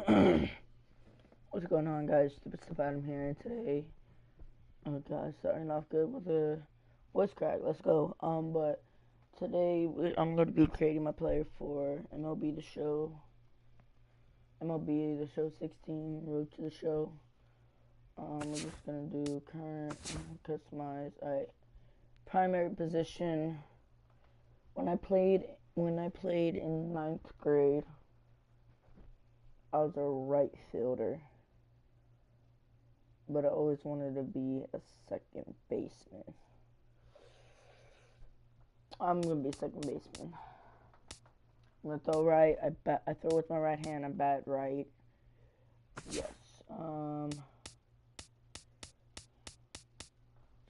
What's going on, guys? Stupid Stuff Adam here, and today, oh gosh, starting off good with a voice crack. Let's go. But today I'm going to be creating my player for MLB The Show, MLB The Show 16, Road to the Show. We're just gonna do current, customize. Alright, primary position. When I played in ninth grade, I was a right fielder, but I always wanted to be a second baseman. I'm gonna be second baseman. I'm gonna throw right. I throw with my right hand. I bat right. Yes.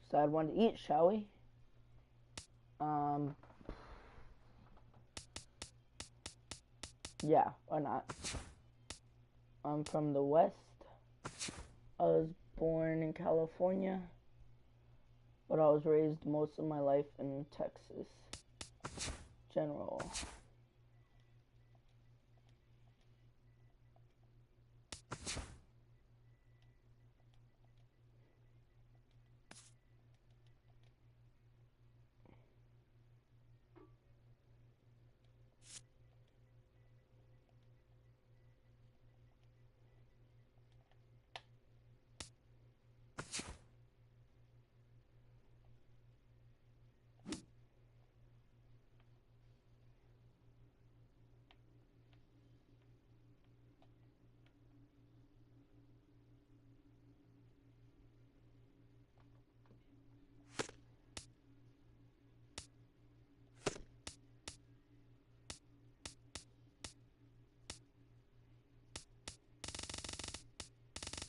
Decide when to eat, shall we? Yeah, why not? I'm from the West. I was born in California, but I was raised most of my life in Texas. General.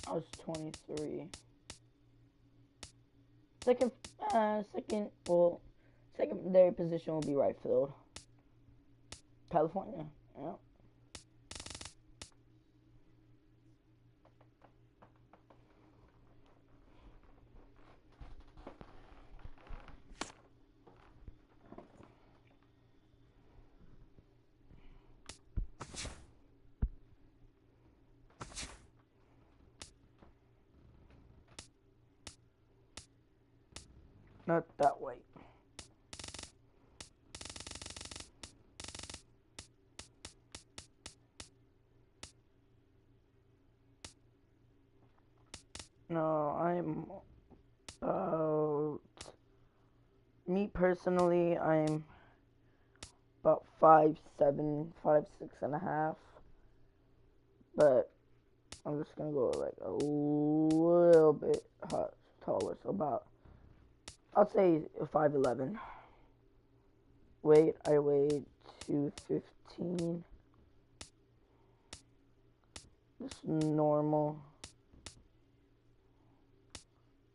I was 23. Secondary position will be right field. California. Yeah. Not that way. No, I'm me personally, I'm about 5'7", 5'6.5", but I'm just gonna go like a little bit taller, so about, I'll say 5'11". Weight, I weighed 215. Just normal.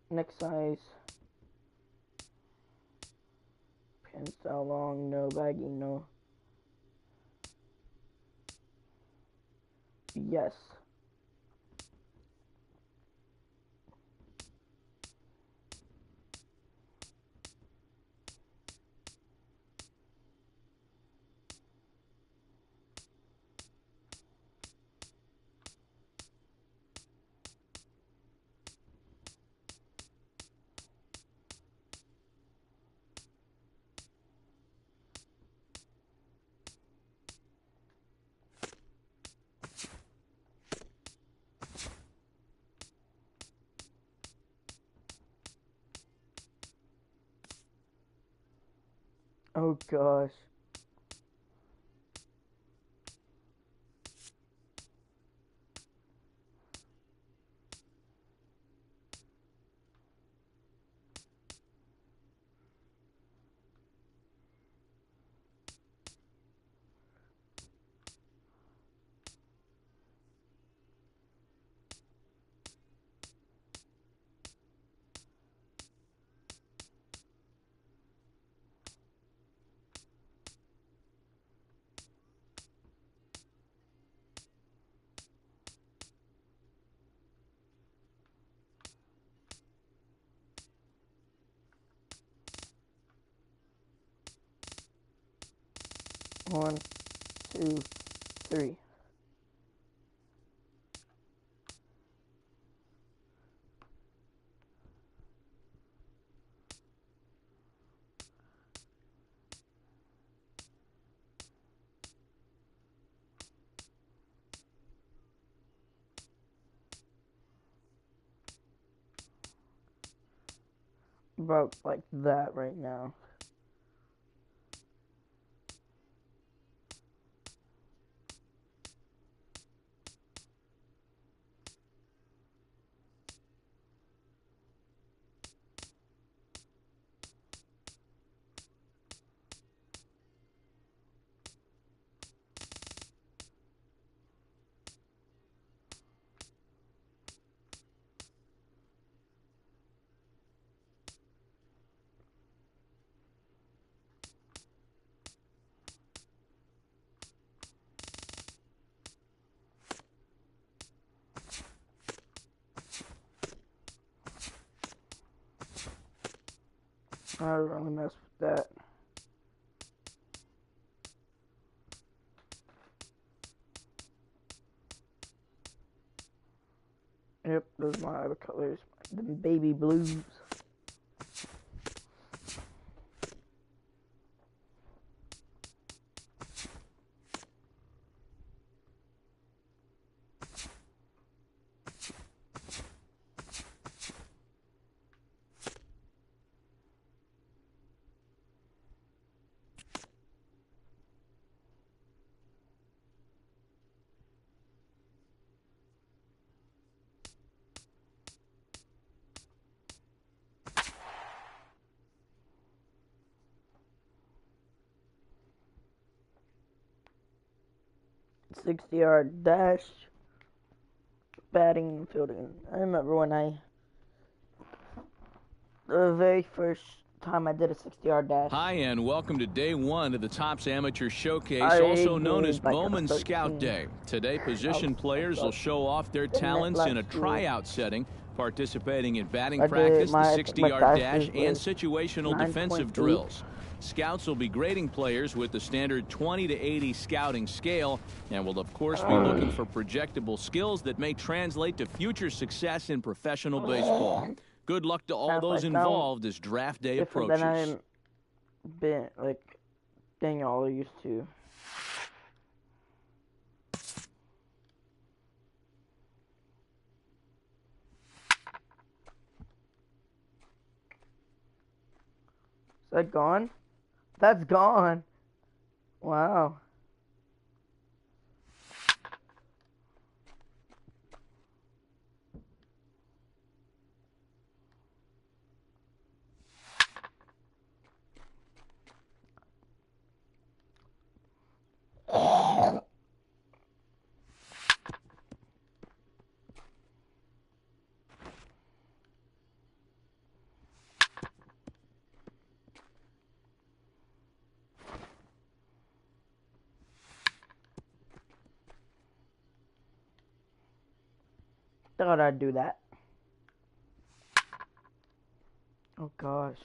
Next size. Pants how long, no baggy, no. Yes. Oh gosh. One, two, three. about like that right now. I don't really mess with that. Yep, those are my other colors. The baby blues. .60-yard dash, batting and fielding. I remember when the very first time I did a 60-yard dash. Hi, and welcome to day one of the Topps Amateur Showcase, also known as Bowman Scout Day. Today, position players will show off their talents in a tryout setting, participating in batting practice, the 60-yard dash, and situational defensive drills. Scouts will be grading players with the standard 20 to 80 scouting scale and will, of course, be looking for projectable skills that may translate to future success in professional baseball. Good luck to all those involved as draft day approaches. Than I've been, like, Daniel used to. Is that gone? That's gone. Wow. Thought I'd do that. Oh gosh.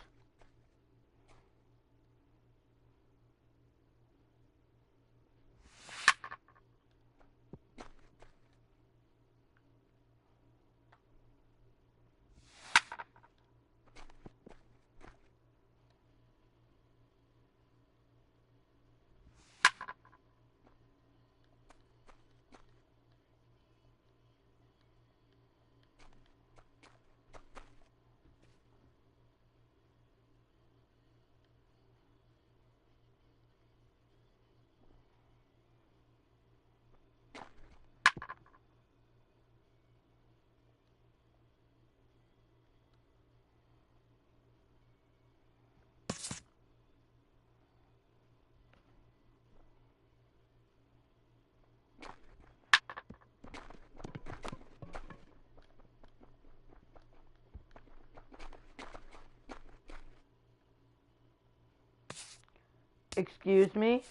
Excuse me?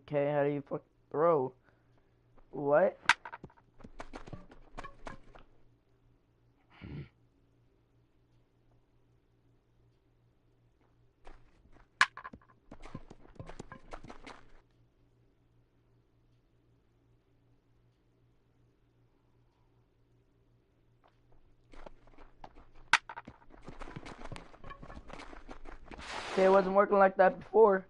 Okay, how do you fuck throw? What? Okay, it wasn't working like that before.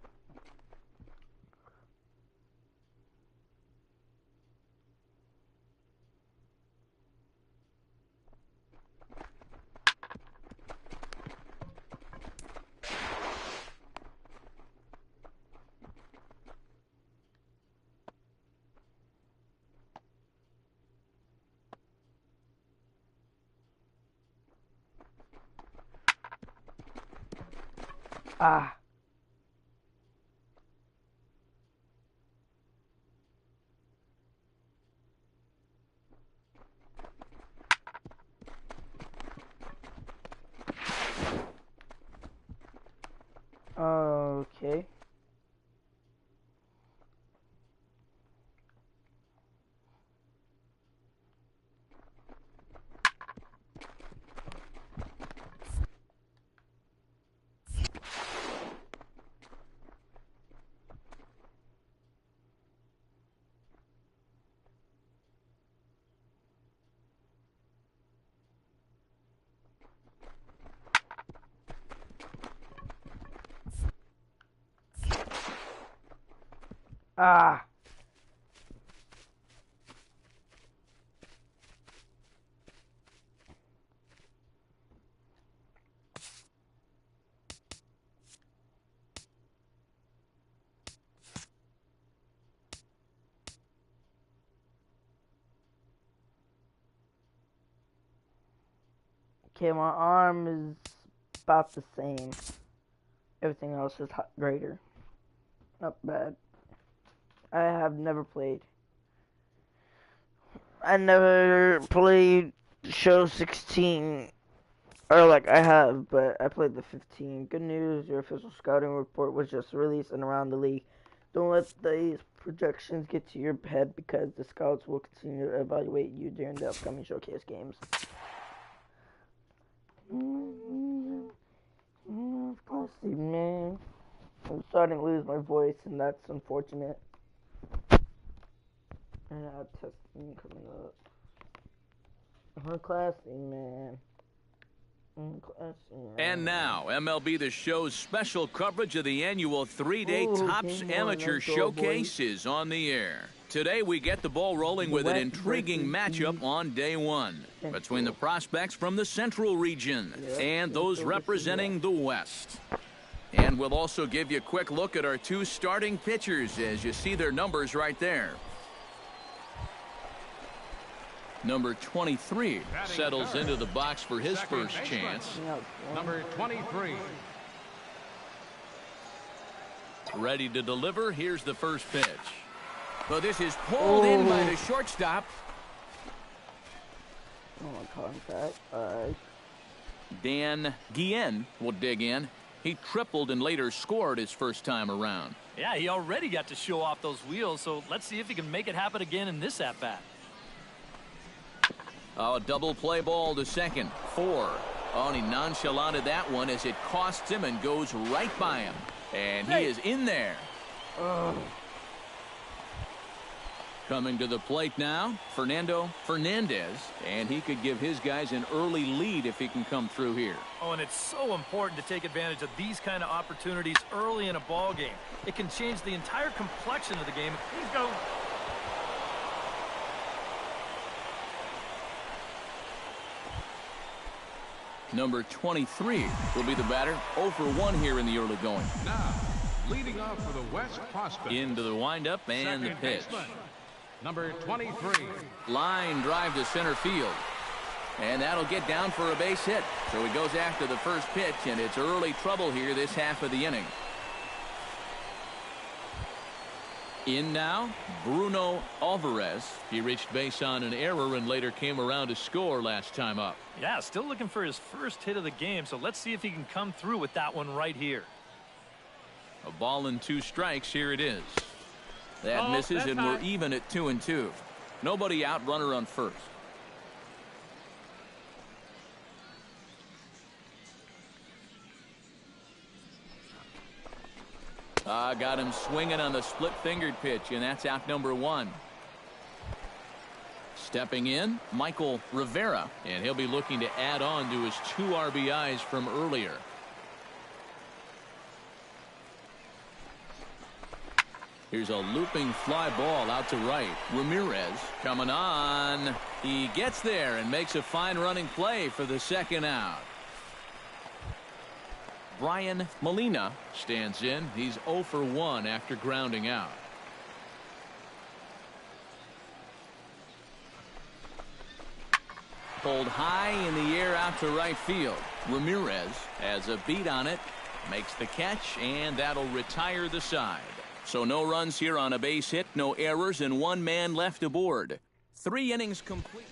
Ah. Okay. Ah. Okay, my arm is about the same. Everything else is greater. Not bad. I have never played. I never played Show 16. Or like I have, but I played the 15. Good news, your official scouting report was just released and around the league. Don't let these projections get to your head because the scouts will continue to evaluate you during the upcoming showcase games. Of course, man. I'm starting to lose my voice, and that's unfortunate. And I have testing coming up. Classy, man. And now, MLB The Show's special coverage of the annual three-day Topps Amateur Showcase is on the air. Today, we get the ball rolling with an intriguing matchup on day one between the prospects from the Central region and those representing the West. And we'll also give you a quick look at our two starting pitchers as you see their numbers right there. Number 23 settles into the box for his first chance. Number 23. Ready to deliver. Here's the first pitch. Well, this is pulled in by the shortstop. Contact. Dan Guillen will dig in. He tripled and later scored his first time around. Yeah, he already got to show off those wheels, so let's see if he can make it happen again in this at-bat. Oh, double play ball to second. 4. Oh, and he nonchalanted that one as it costs him and goes right by him. And he is in there. Coming to the plate now, Fernando Fernandez. And he could give his guys an early lead if he can come through here. Oh, and it's so important to take advantage of these kind of opportunities early in a ball game. It can change the entire complexion of the game. Please go. Number 23 will be the batter. 0 for 1 here in the early going. Now, leading off for the West prospect. Into the windup and the pitch. Number 23. Line drive to center field. And that'll get down for a base hit. So he goes after the first pitch, and it's early trouble here this half of the inning. In now, Bruno Alvarez. He reached base on an error and later came around to score last time up. Yeah, still looking for his first hit of the game, so let's see if he can come through with that one right here. A ball and 2 strikes. Here it is. That misses, and we're even at 2-2. Nobody out, runner on first. Got him swinging on the split-fingered pitch, and that's out number 1. Stepping in, Michael Rivera, and he'll be looking to add on to his 2 RBIs from earlier. Here's a looping fly ball out to right. Ramirez coming on. He gets there and makes a fine running play for the second out. Brian Molina stands in. He's 0 for 1 after grounding out. Pulled high in the air out to right field. Ramirez has a beat on it, makes the catch, and that'll retire the side. So no runs here on a base hit, no errors, and 1 man left aboard. 3 innings complete.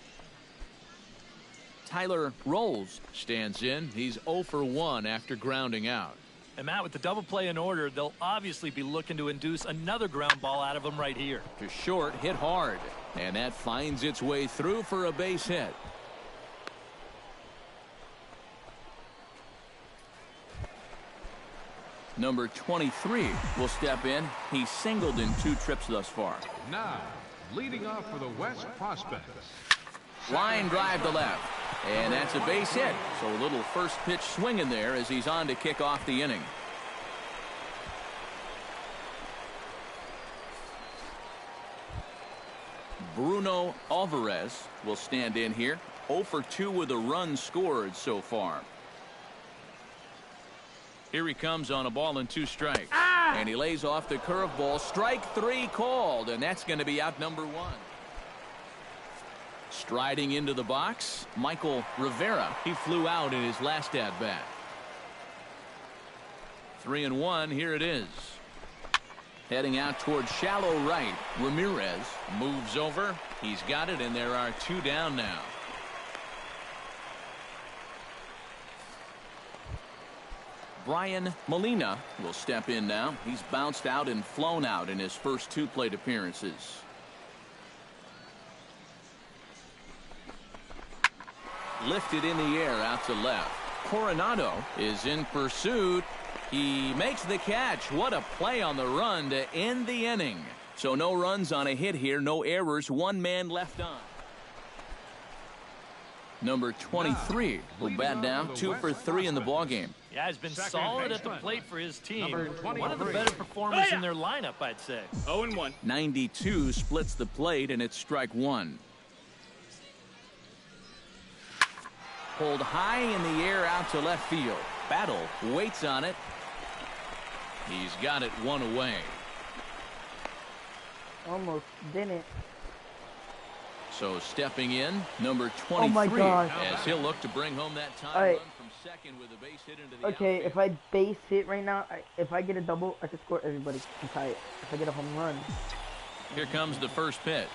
Tyler Rolls stands in. He's 0 for 1 after grounding out. And Matt, with the double play in order, they'll obviously be looking to induce another ground ball out of him right here. To short, hit hard, and that finds its way through for a base hit. Number 23 will step in. He's singled in 2 trips thus far. Now, leading off for the West Prospects. Line drive to left. And that's a base hit. So a little first pitch swing in there as he's on to kick off the inning. Bruno Alvarez will stand in here. 0 for 2 with a run scored so far. Here he comes on a ball and 2 strikes. And he lays off the curveball. Strike 3 called, and that's going to be out number 1. Striding into the box, Michael Rivera. He flew out in his last at-bat. 3-1, here it is. Heading out towards shallow right. Ramirez moves over. He's got it, and there are 2 down now. Brian Molina will step in now. He's bounced out and flown out in his first 2 plate appearances. Lifted in the air out to left. Coronado is in pursuit. He makes the catch. What a play on the run to end the inning. So no runs on a hit here, no errors, 1 man left on. Number 23 will bat down, 2 for 3 in the ballgame. Yeah, he's been solid at the plate for his team. One of the better performers in their lineup, I'd say. 0-1. 92 splits the plate, and it's strike 1. Pulled high in the air out to left field. Battle waits on it. He's got it 1 away. Almost didn't. So stepping in, number 23, oh my gosh, as he'll look to bring home that time run from second with a base hit into the okay, outfield. if I base hit right now, if I get a double, I can score everybody and tie it. If I get a home run. Here comes the first pitch.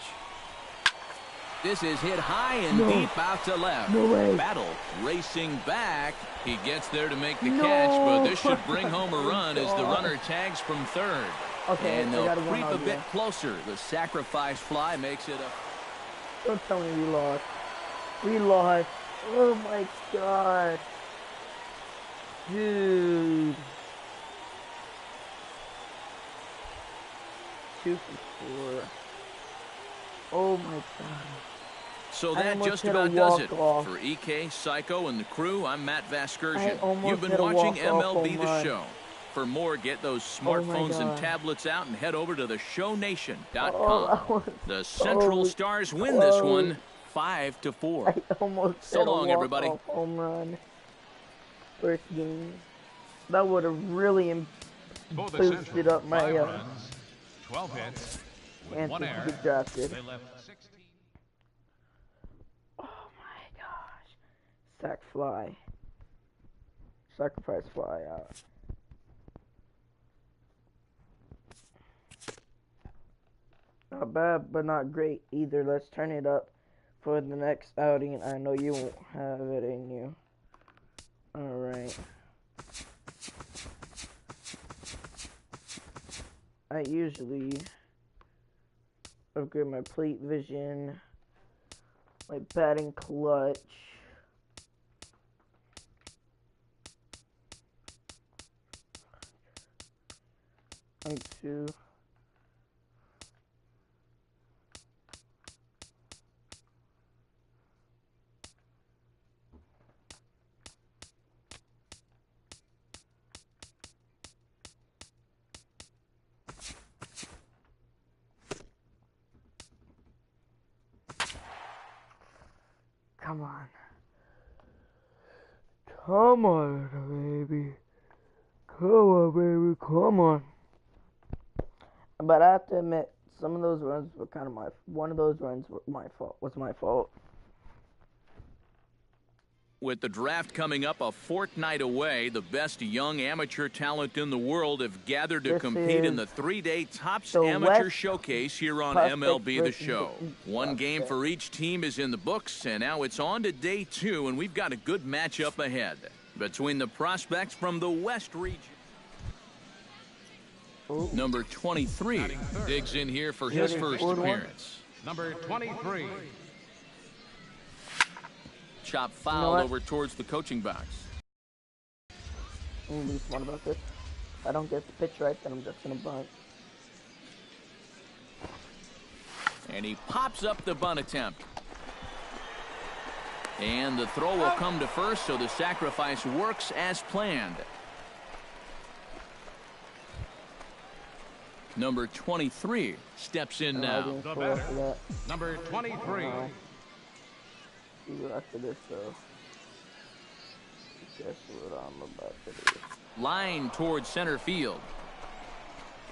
This is hit high and deep out to left. No way. Battle racing back. He gets there to make the catch, but this should bring home a run as the runner tags from third. Okay, and they'll creep a bit closer. The sacrifice fly makes it a... Don't tell me we lost. We lost. Oh my gosh. Dude. 2 for 4. Oh my god. So that just about does it. For EK, Psycho, and the crew, I'm Matt Vasgersian. You've been watching MLB The Show. For more, get those smartphones and tablets out and head over to theshowNation.com. The Central Stars win this one 5-4. I almost so long, everybody. Home run. First game. That would have really boosted up my 12 hits with and 1 error. Get drafted. They left 16. Oh my gosh. Sack fly. Sacrifice fly out. Not bad, but not great either. Let's turn it up for the next outing. I know you won't have it in you. Alright. upgrade my plate vision, my batting clutch. Two. Come on. Come on, baby. Come on, baby. Come on. But I have to admit, some of those runs were kind of one of those runs was my fault. With the draft coming up a fortnight away, the best young amateur talent in the world have gathered to compete in the 3-day Topps Amateur Showcase here on MLB The Show. One game for each team is in the books, and now it's on to day 2, and we've got a good matchup ahead between the prospects from the West region. Ooh. Number 23 digs in here for his first appearance. Number 23. Chop foul over towards the coaching box. I'm gonna be smart about this. If I don't get the pitch right, then I'm just gonna bunt. And he pops up the bunt attempt. And the throw will come to first, so the sacrifice works as planned. Number 23 steps in now. The batter, number 23. After this, though. Guess what I'm about to do. Line towards center field.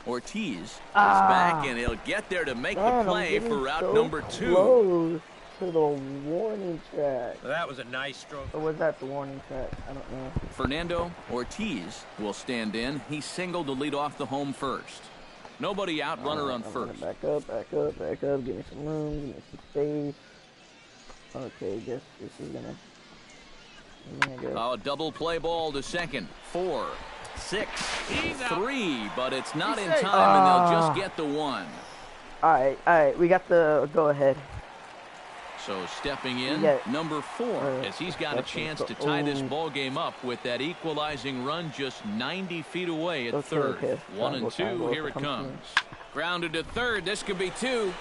Ortiz is back, and he'll get there to make the play for route number 2. Close to the warning track. That was a nice stroke. Or was that the warning track? I don't know. Fernando Ortiz will stand in. He singled to lead off the home first. Nobody out, runner on first. Back up, back up, back up. Give me some room, give me some space. Okay, guess this is gonna go. Oh, double play ball to second. 4, 6, 3, but it's not in time, and they'll just get the 1. All right, we got the go ahead. So stepping in, number 4, as he's got a chance to tie this ball game up with that equalizing run just 90 feet away at third. 1 and 2, here it comes. Grounded to third. This could be 2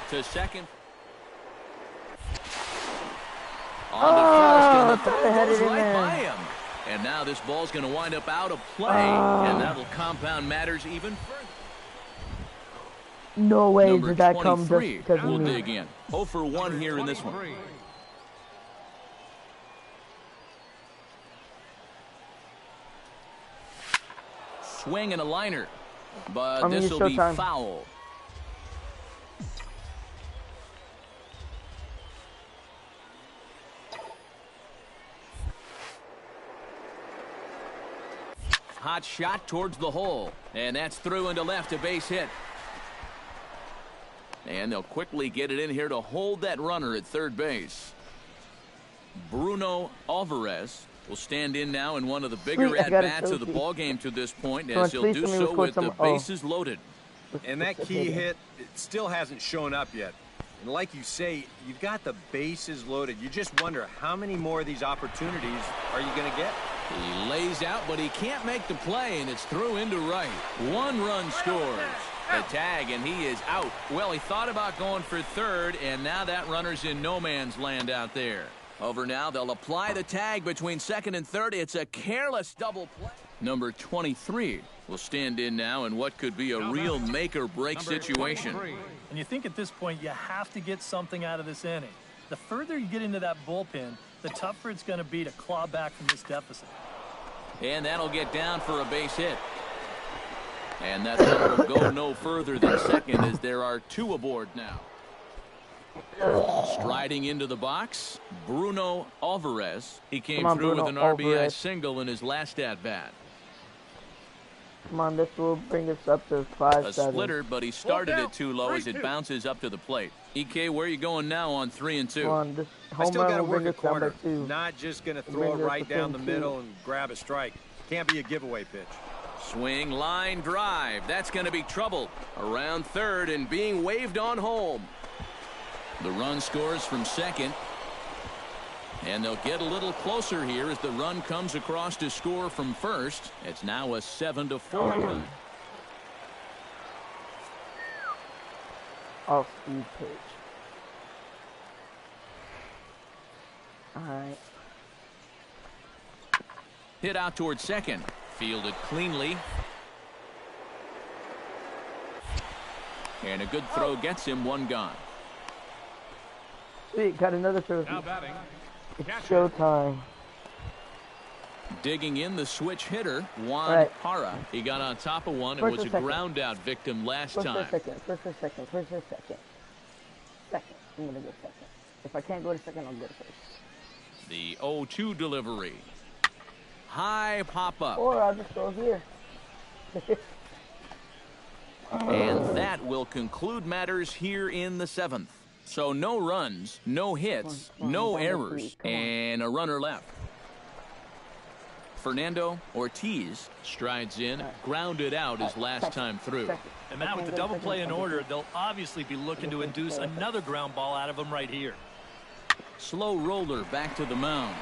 to second. On to first, and the throw goes right by him. And now this ball's going to wind up out of play, and that'll compound matters even further. No way did that come just because we'll dig in. 0 for 1 here in this one. Swing and a liner, but this will be foul. Hot shot towards the hole, and that's through into left, a base hit. And they'll quickly get it in here to hold that runner at third base. Bruno Alvarez will stand in now in one of the bigger at-bats of the ballgame to this point, as he'll do so with the bases loaded. And that key hit, it still hasn't shown up yet. And like you say, you've got the bases loaded. You just wonder how many more of these opportunities are you going to get? He lays out, but he can't make the play, and it's through into right. 1 run scores. The tag, and he is out. Well, he thought about going for third, and now that runner's in no man's land out there. Over now, they'll apply the tag between second and third. It's a careless double play. Number 23 will stand in now in what could be a real make-or-break situation. And you think at this point you have to get something out of this inning. The further you get into that bullpen, the tougher it's going to be to claw back from this deficit. And that'll get down for a base hit. And that one will go no further than second, as there are 2 aboard now. Striding into the box, Bruno Alvarez. He came through with an RBI single in his last at-bat. Come on, this will bring us up to 5-7. A splitter, but he started it too low as it bounces up to the plate. EK, where are you going now on 3 and 2? Come on, this I still got to work a corner. 2. Not just going to throw it right down the middle and grab a strike. Can't be a giveaway pitch. Swing, line drive. That's going to be trouble. Around third and being waved on home. The run scores from second. And they'll get a little closer here as the run comes across to score from first. It's now a 7-4 run. Off speed pitch. Alright. Hit out towards second. Fielded cleanly. And a good throw gets him one gone. Sweet, got another trophy. Now batting. It's showtime. Digging in the switch hitter, Juan Parra. He got on top of one and was a ground out victim last time. First or second. Second. I'm going to go second. If I can't go to second, I'll go to first. The 0-2 delivery. High pop up. Or I'll just go here. And that will conclude matters here in the 7th. So no runs, no hits, no errors, and a runner left. Fernando Ortiz strides in, grounded out his last time through. And now with the double play in order, they'll obviously be looking to induce another ground ball out of him right here. Slow roller back to the mound.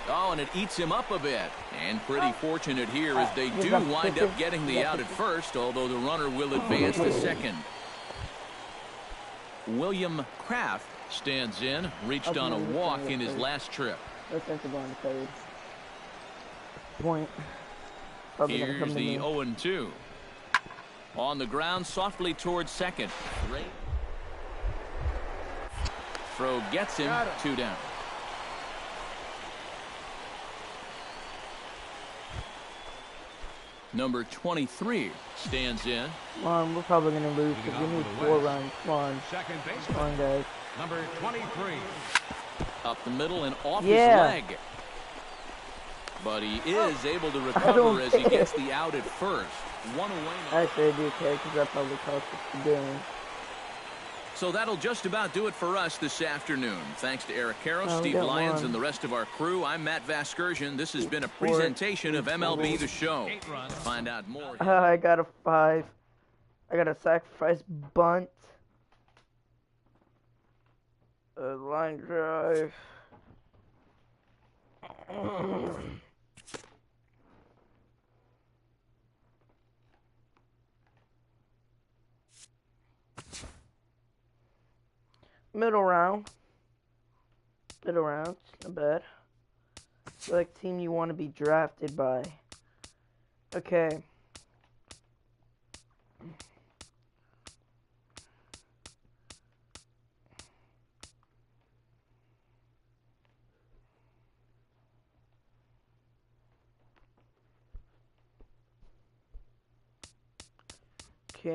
Oh, and it eats him up a bit. And pretty fortunate here as they do wind up getting the out at first, although the runner will advance to second. William Kraft stands in, reached on a walk in his last trip. Point. Here's the 0-2. On the ground, softly towards second. Throw gets him, 2 down. Number 23 stands in. Come on, we're probably going to lose because we need 4 runs. Come on. Second baseman. Come on, guys. Number 23. Up the middle and off his leg. But he is able to recover as he gets the out at first. One away now. Actually, I do care because that probably cost us the game. So that'll just about do it for us this afternoon. Thanks to Eric Karros, Steve Lyons, and the rest of our crew. I'm Matt Vasgersian. This has been a presentation of MLB The Show. To find out more. I got a 5. I got a sacrifice bunt. A line drive. Middle round. Not bad. Like team you want to be drafted by. Okay.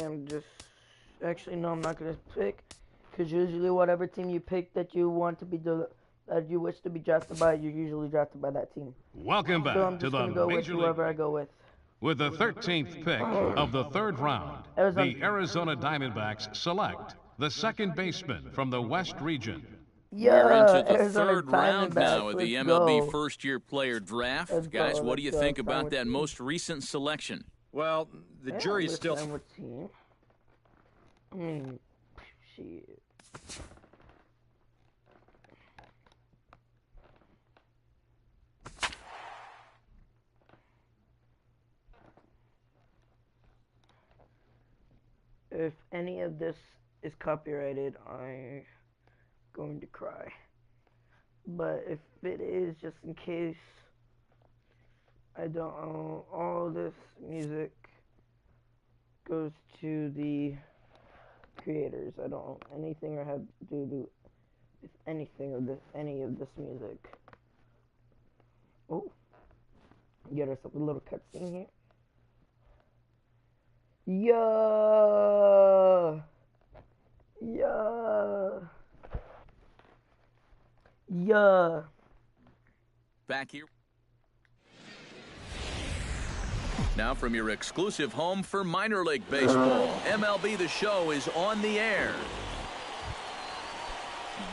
I'm just... Actually, no, I'm not going to pick. Because usually whatever team you pick that you want to be... that you wish to be drafted by, you're usually drafted by that team. Welcome back to the go Major with whoever I go with. With the 13th pick of the 3rd round, the Arizona Diamondbacks select the second baseman from the West region. Yeah, we're into the Arizona 3rd round now of the MLB first-year player draft. Guys, what do you think about that most recent selection? Well, the jury's still... Shit. If any of this is copyrighted, I'm going to cry. But if it is, just in case, I don't own all this music goes to the creators. I don't own anything or have to do with anything of this, any of this music. Oh, get ourselves a little cutscene here. Yeah. Back here. Now from your exclusive home for minor league baseball, MLB The Show is on the air.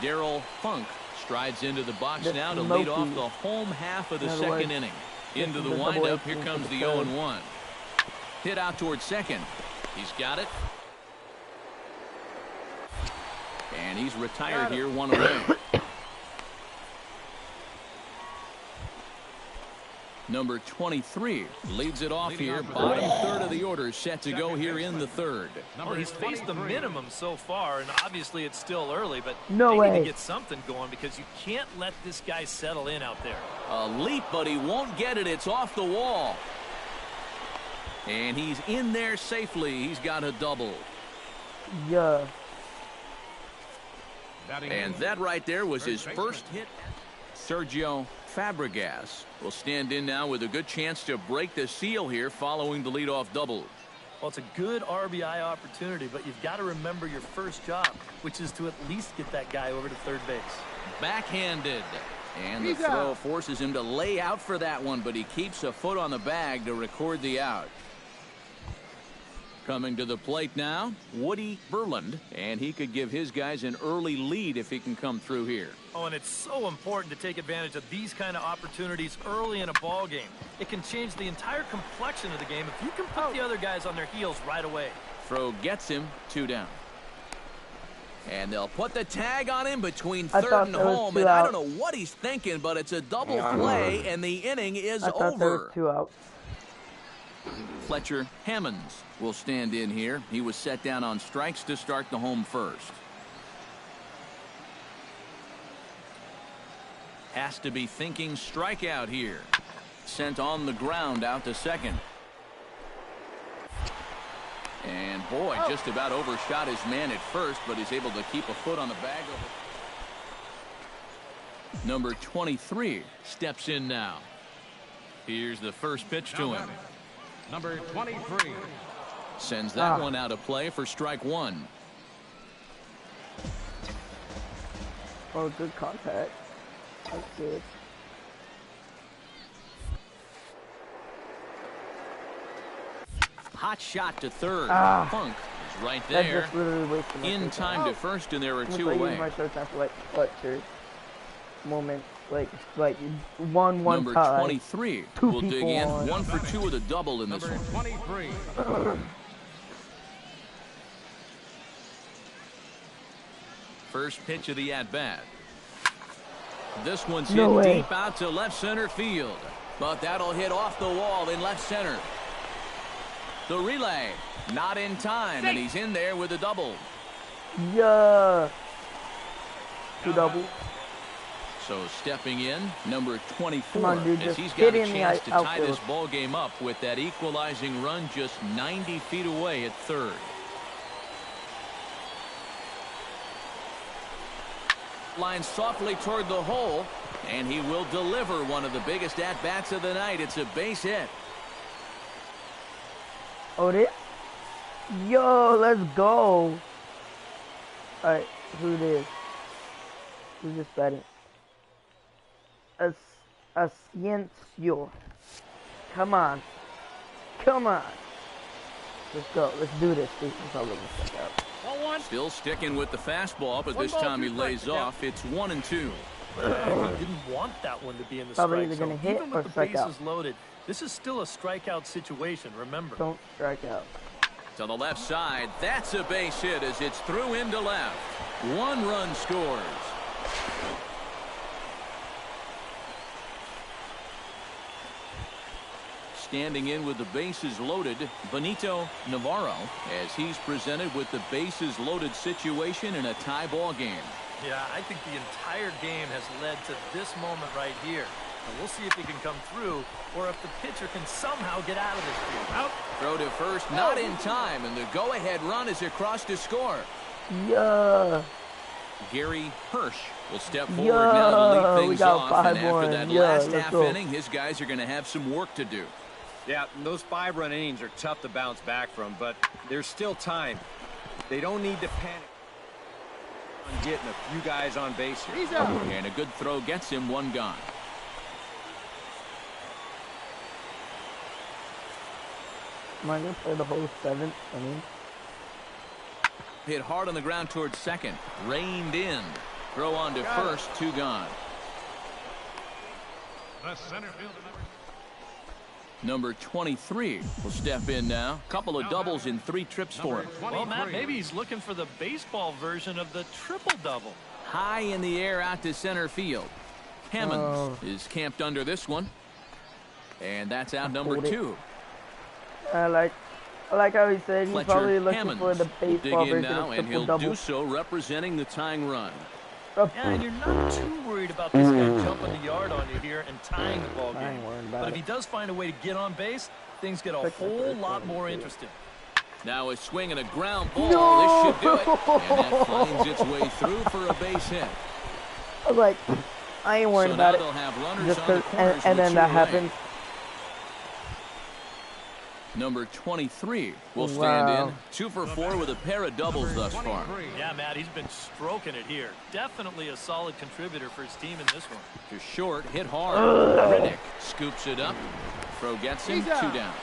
Darryl Funk strides into the box now to lead off the home half of the second inning. Into the windup, here comes the 0-1. Hit out towards second. He's got it. And he's retired here, one away. Number 23 leads it off here. Bottom third of the order set to go here in the third. Well, he's faced the minimum so far, and obviously it's still early, but no they way need to get something going because you can't let this guy settle in out there. A leap, but he won't get it. It's off the wall. And he's in there safely. He's got a double. Yeah. And that right there was his first hit. Sergio Fabregas will stand in now with a good chance to break the seal here following the leadoff double. Well, it's a good RBI opportunity, but you've got to remember your first job, which is to at least get that guy over to third base. Backhanded. And the throw forces him to lay out for that one, but he keeps a foot on the bag to record the out. Coming to the plate now, Woody Berland, and he could give his guys an early lead if he can come through here. Oh, and it's so important to take advantage of these kind of opportunities early in a ball game. It can change the entire complexion of the game if you can put the other guys on their heels right away. Throw gets him, 2 down. And they'll put the tag on him between third and home, and I don't know what he's thinking, but it's a double play, and the inning is over. I thought there was 2 out. Fletcher Hammonds will stand in here. He was set down on strikes to start the home first. Has to be thinking strikeout here. Sent on the ground out to second. And boy, just about overshot his man at first, but he's able to keep a foot on the bag. Number 23 steps in now. Here's the first pitch to him. Number 23. Sends that one out of play for strike 1. Oh, good contact. That's good. Hot shot to third. Funk is right That's there. just literally wasting my In time to first, and there are 2 away. My short time for like Fletcher moment, like 1-1 Number tie. 23 2 will dig in. on. 1 for 2 with a double in this Number one. 23. First pitch of the at-bat. This one's No hit way. deep out to left center field. But that'll hit off the wall in left center. The relay, not in time, and he's in there with a double. Yeah. 2 double. So stepping in, number 24, Come on, dude, as just he's get got a in the chance to tie outfield. this ball game up with that equalizing run just 90 feet away at third. Line softly toward the hole, and he will deliver one of the biggest at-bats of the night. It's a base hit. Oh, this? Yo, let's go. Alright, who this? Who's this batting? Asciencio. Come on. Come on. Let's go. Let's do this. This is probably going to stick out. Still sticking with the fastball, but this time he lays off. It's 1-2. Didn't want that one to be in the Probably strike either gonna zone. hit Even or with the strike out. bases loaded, this is still a strikeout situation, remember. Don't strike out. To the left side, that's a base hit as it's through into left. 1 run scores. Standing in with the bases loaded, Benito Navarro, as he's presented with the bases loaded situation in a tie ball game. Yeah, I think the entire game has led to this moment right here. And we'll see if he can come through or if the pitcher can somehow get out of this field. Out. Throw to first, not in time, and the go-ahead run is across to score. Yeah. Gary Hirsch will step forward now to lead things off, and after that last half inning, his guys are going to have some work to do. Yeah, those 5-run innings are tough to bounce back from, but there's still time. They don't need to panic on getting a few guys on base here. And a good throw gets him 1 gone. Am I going to play the whole 7th inning? Hit hard on the ground towards second. Reined in. Throw on to first, 2 gone. The center fielder. Number 23 will step in now. Couple of doubles in 3 trips for him. Well, Matt, maybe he's looking for the baseball version of the triple-double. High in the air out to center field. Hammonds is camped under this one. And that's out number 2. I like how he said he's probably looking Hammonds for the baseball dig in version now, of and he'll triple-double. do so representing the tying run. Yeah, and you're not too worried about this guy jumping the yard on you here and tying the ball game. But if he does find a way to get on base, things get a whole lot more interesting. Now a swing and a ground ball. This should do it. And that finds its way through for a base hit. I was like, I ain't worried about it. They'll have runners Just on the corners and then with that 2 away. happens. Number 23 will stand in. 2 for 4 with a pair of doubles thus far. Yeah, Matt, he's been stroking it here. Definitely a solid contributor for his team in this one. To short, hit hard. Riddick scoops it up. Throw gets him. 2 down.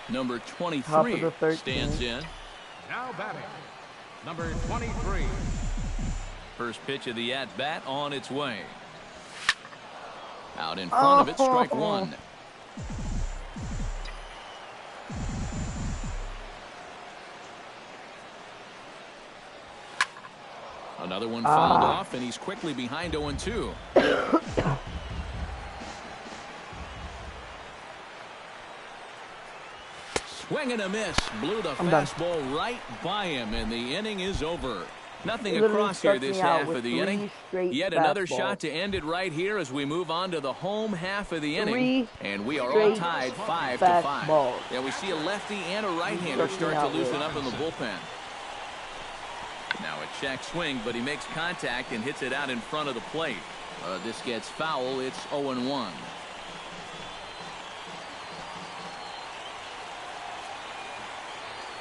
Number 23 stands in. Now batting, number 23. First pitch of the at-bat on its way. Out in front of it, strike 1. Another one fouled off, and he's quickly behind 0-2. Swing and a miss. Blew the fastball right by him, and the inning is over. Nothing across here this half of the inning. Yet another shot to end it right here as we move on to the home half of the inning. And we are all tied 5-5. Yeah, we see a lefty and a right-hander start to loosen up in the bullpen. Now a check swing, but he makes contact and hits it out in front of the plate. This gets foul. It's 0-1.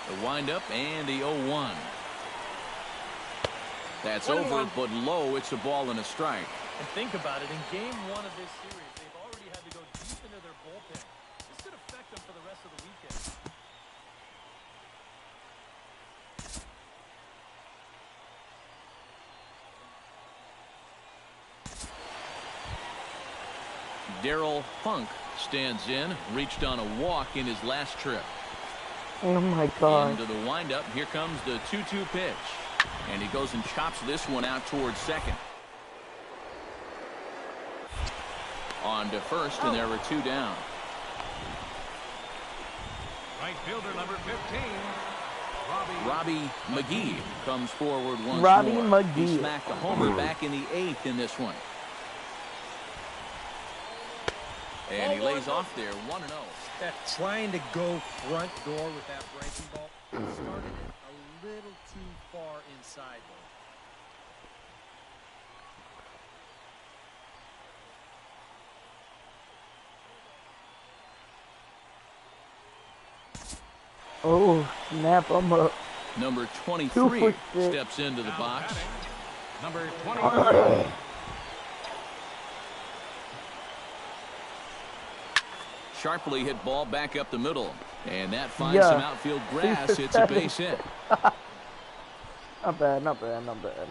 The windup and the 0-1. That's over, but low. It's a ball and a strike. And think about it. In game 1 of this series, they've already had to go deep into their bullpen. This could affect them for the rest of the weekend. Darryl Funk stands in. Reached on a walk in his last trip. Oh my God. Into the windup. Here comes the 2-2 pitch. And he goes and chops this one out towards second. On to first, and there were 2 down. Right fielder number 15. Robbie McGee comes forward once Robbie more. McGee. He smacked a homer back in the 8th in this one. And he lays off there, 1-0. Trying to go front door with that breaking ball. Started it a little too far inside, though. Oh, snap, I'm up. Number 23 steps into the box. Number 23. Sharply hit ball back up the middle. And that finds some outfield grass. It's a base hit. Not bad, not bad, not bad.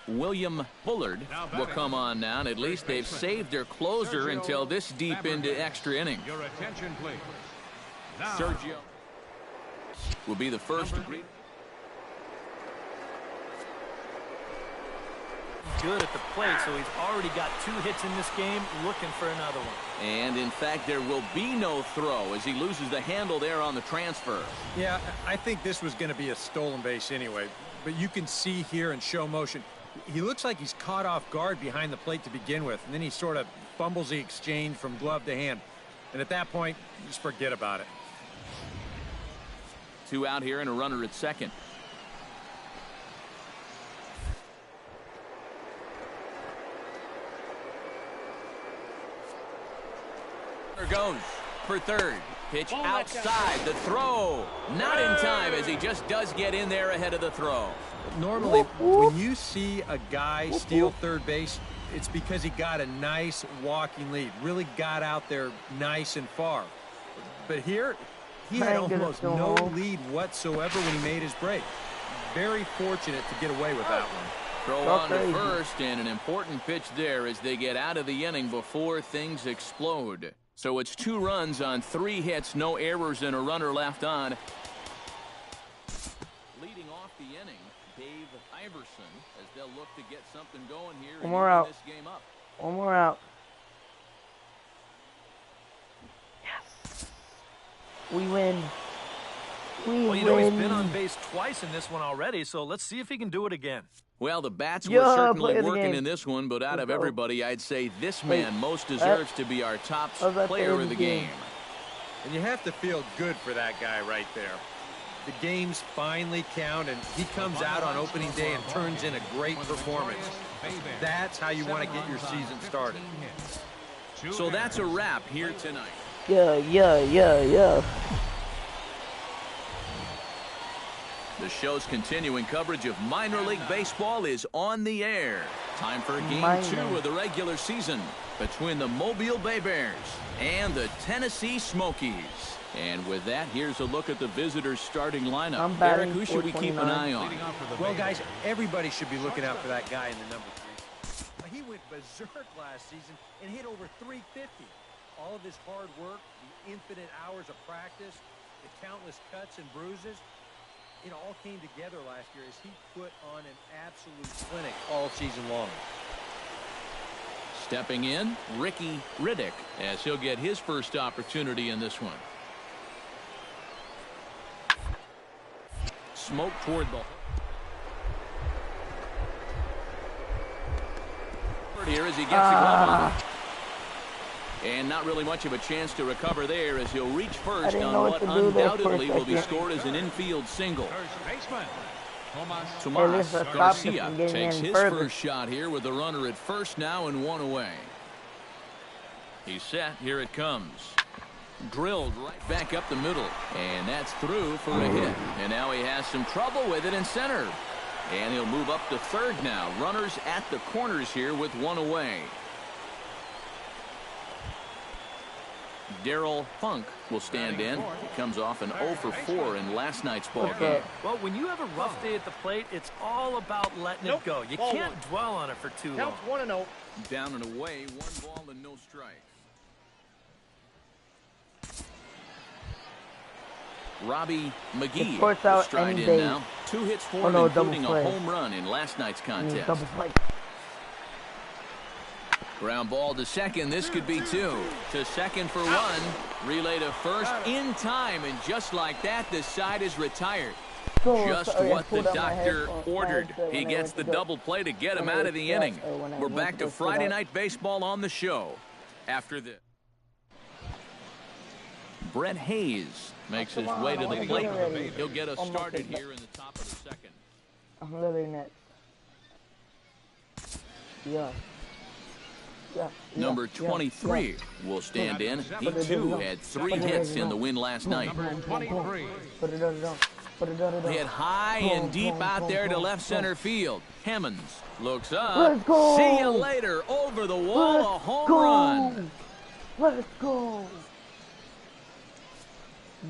William Bullard will come on now, and at least they've saved their closer until this deep into extra innings. Your attention, please. Sergio will be the first to greet. Good at the plate, so he's already got 2 hits in this game, looking for another one. And in fact, there will be no throw as he loses the handle there on the transfer. Yeah, I think this was going to be a stolen base anyway, but you can see here in show motion, he looks like he's caught off guard behind the plate to begin with, and then he sort of fumbles the exchange from glove to hand. And at that point, just forget about it. 2 out here and a runner at second. There goes for third. Pitch outside. The throw. Not in time as he just does get in there ahead of the throw. Normally, when you see a guy steal third base, it's because he got a nice walking lead. Really got out there nice and far. But here, he had almost no lead whatsoever when he made his break. Very fortunate to get away with that one. Throw on to first, and an important pitch there as they get out of the inning before things explode. So it's 2 runs on 3 hits, no errors, and a runner left on. Leading off the inning, Dave Iverson, as they'll look to get something going here and out. This game up. One more out. Yes. We win. Well, you know, he's been on base twice in this one already, so let's see if he can do it again. Well, the bats were certainly working in this one, but out of everybody, I'd say this man most deserves to be our top player of the game. And you have to feel good for that guy right there. The games finally count, and he comes out on opening day and turns in a great performance. That's how you want to get your season started. So that's a wrap here tonight. Yeah. The show's continuing coverage of minor league baseball is on the air. Time for game 2 of the regular season between the Mobile Bay Bears and the Tennessee Smokies. And with that, here's a look at the visitors' starting lineup. Eric, who should we keep an eye on? Well, guys, everybody should be looking out for that guy in the number 3. He went berserk last season and hit over 350. All of his hard work, the infinite hours of practice, the countless cuts and bruises, it all came together last year as he put on an absolute clinic all season long. Stepping in, Ricky Riddick, as he'll get his first opportunity in this one. Smoke toward the... Here as he gets the glove. And not really much of a chance to recover there as he'll reach first on what undoubtedly will be scored as an infield single. Tomas Garcia takes his first shot here with the runner at first now and 1 away. He's set. Here it comes. Drilled right back up the middle. And that's through for a hit. And now he has some trouble with it in center. And he'll move up to third now. Runners at the corners here with 1 away. Daryl Funk will stand in. He comes off an 0 for 4 in last night's ball game. Well, when you have a rough day at the plate, it's all about letting it go. You can't dwell on it for too long. 1-0. Down and away, 1 ball and no strikes. Robbie McGee will stride in now. 2 hits for him, including a home run in last night's contest. Ground ball to second. This could be 2. To second for 1. Relay to first in time. And just like that, the side is retired. Just what the doctor ordered. He gets the double play to get him out of the inning. We're back to Friday Night Baseball on the show after this. Brett Hayes makes his way to the plate. He'll get us started here in the top of the second. I'm literally next. Yeah. Number 23 will stand in. He, too, had 3 hits in the win last night. Hit high and deep out there to left center field. Hemmons looks up. See you later. Over the wall, a home run. Let's go.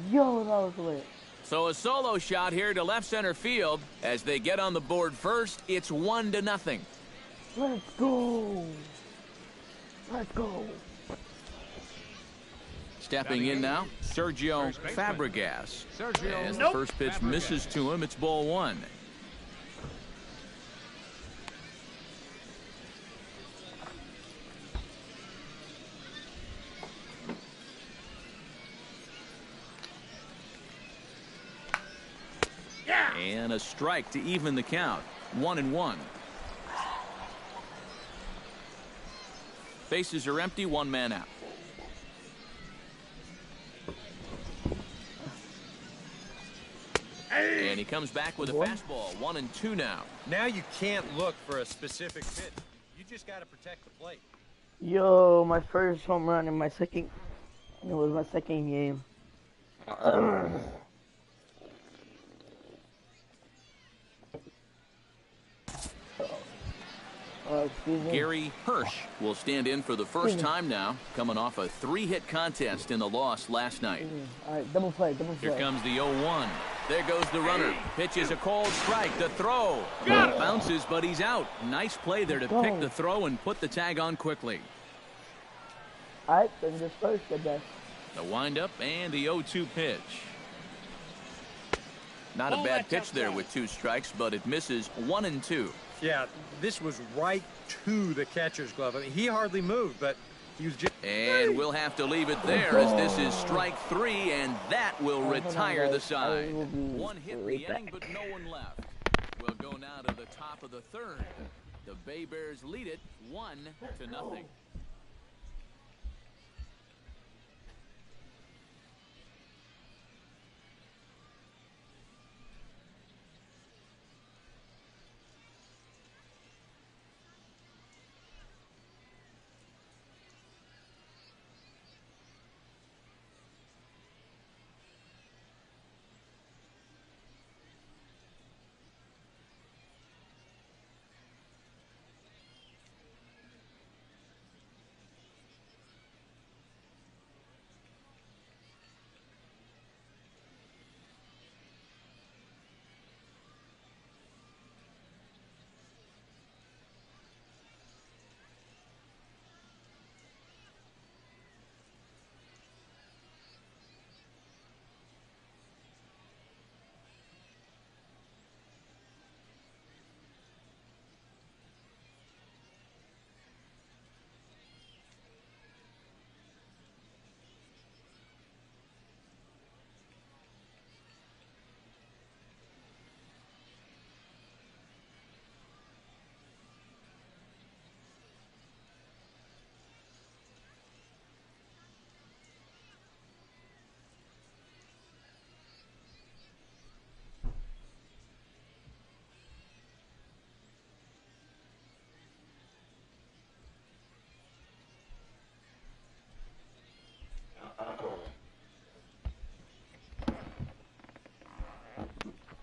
Yo, that was lit. So a solo shot here to left center field. As they get on the board first, it's 1-0. Let's go. Let's go. Stepping in now, Sergio Fabregas. As the first pitch misses to him, it's ball 1. And a strike to even the count. 1-1. Bases are empty, 1 man out. And he comes back with a fastball. 1-2 now. Now you can't look for a specific pitch. You just got to protect the plate. Yo, my first home run in my second. It was my second game. Gary Hirsch will stand in for the first time now, coming off a 3-hit contest in the loss last night. All right, double play. Here comes the 0-1. There goes the runner. Pitches a cold strike. The throw. Bounces, but he's out. Nice play there to pick the throw and put the tag on quickly. All right, then just first, I guess. The windup and the 0-2 pitch. Not a bad pitch there with 2 strikes, but it misses 1 and 2. Yeah, this was right to the catcher's glove. I mean, he hardly moved, but he was just... And we'll have to leave it there as this is strike 3, and that will retire the side. 1 hit in the inning, but no one left. We'll go now to the top of the 3rd. The Bay Bears lead it 1-0.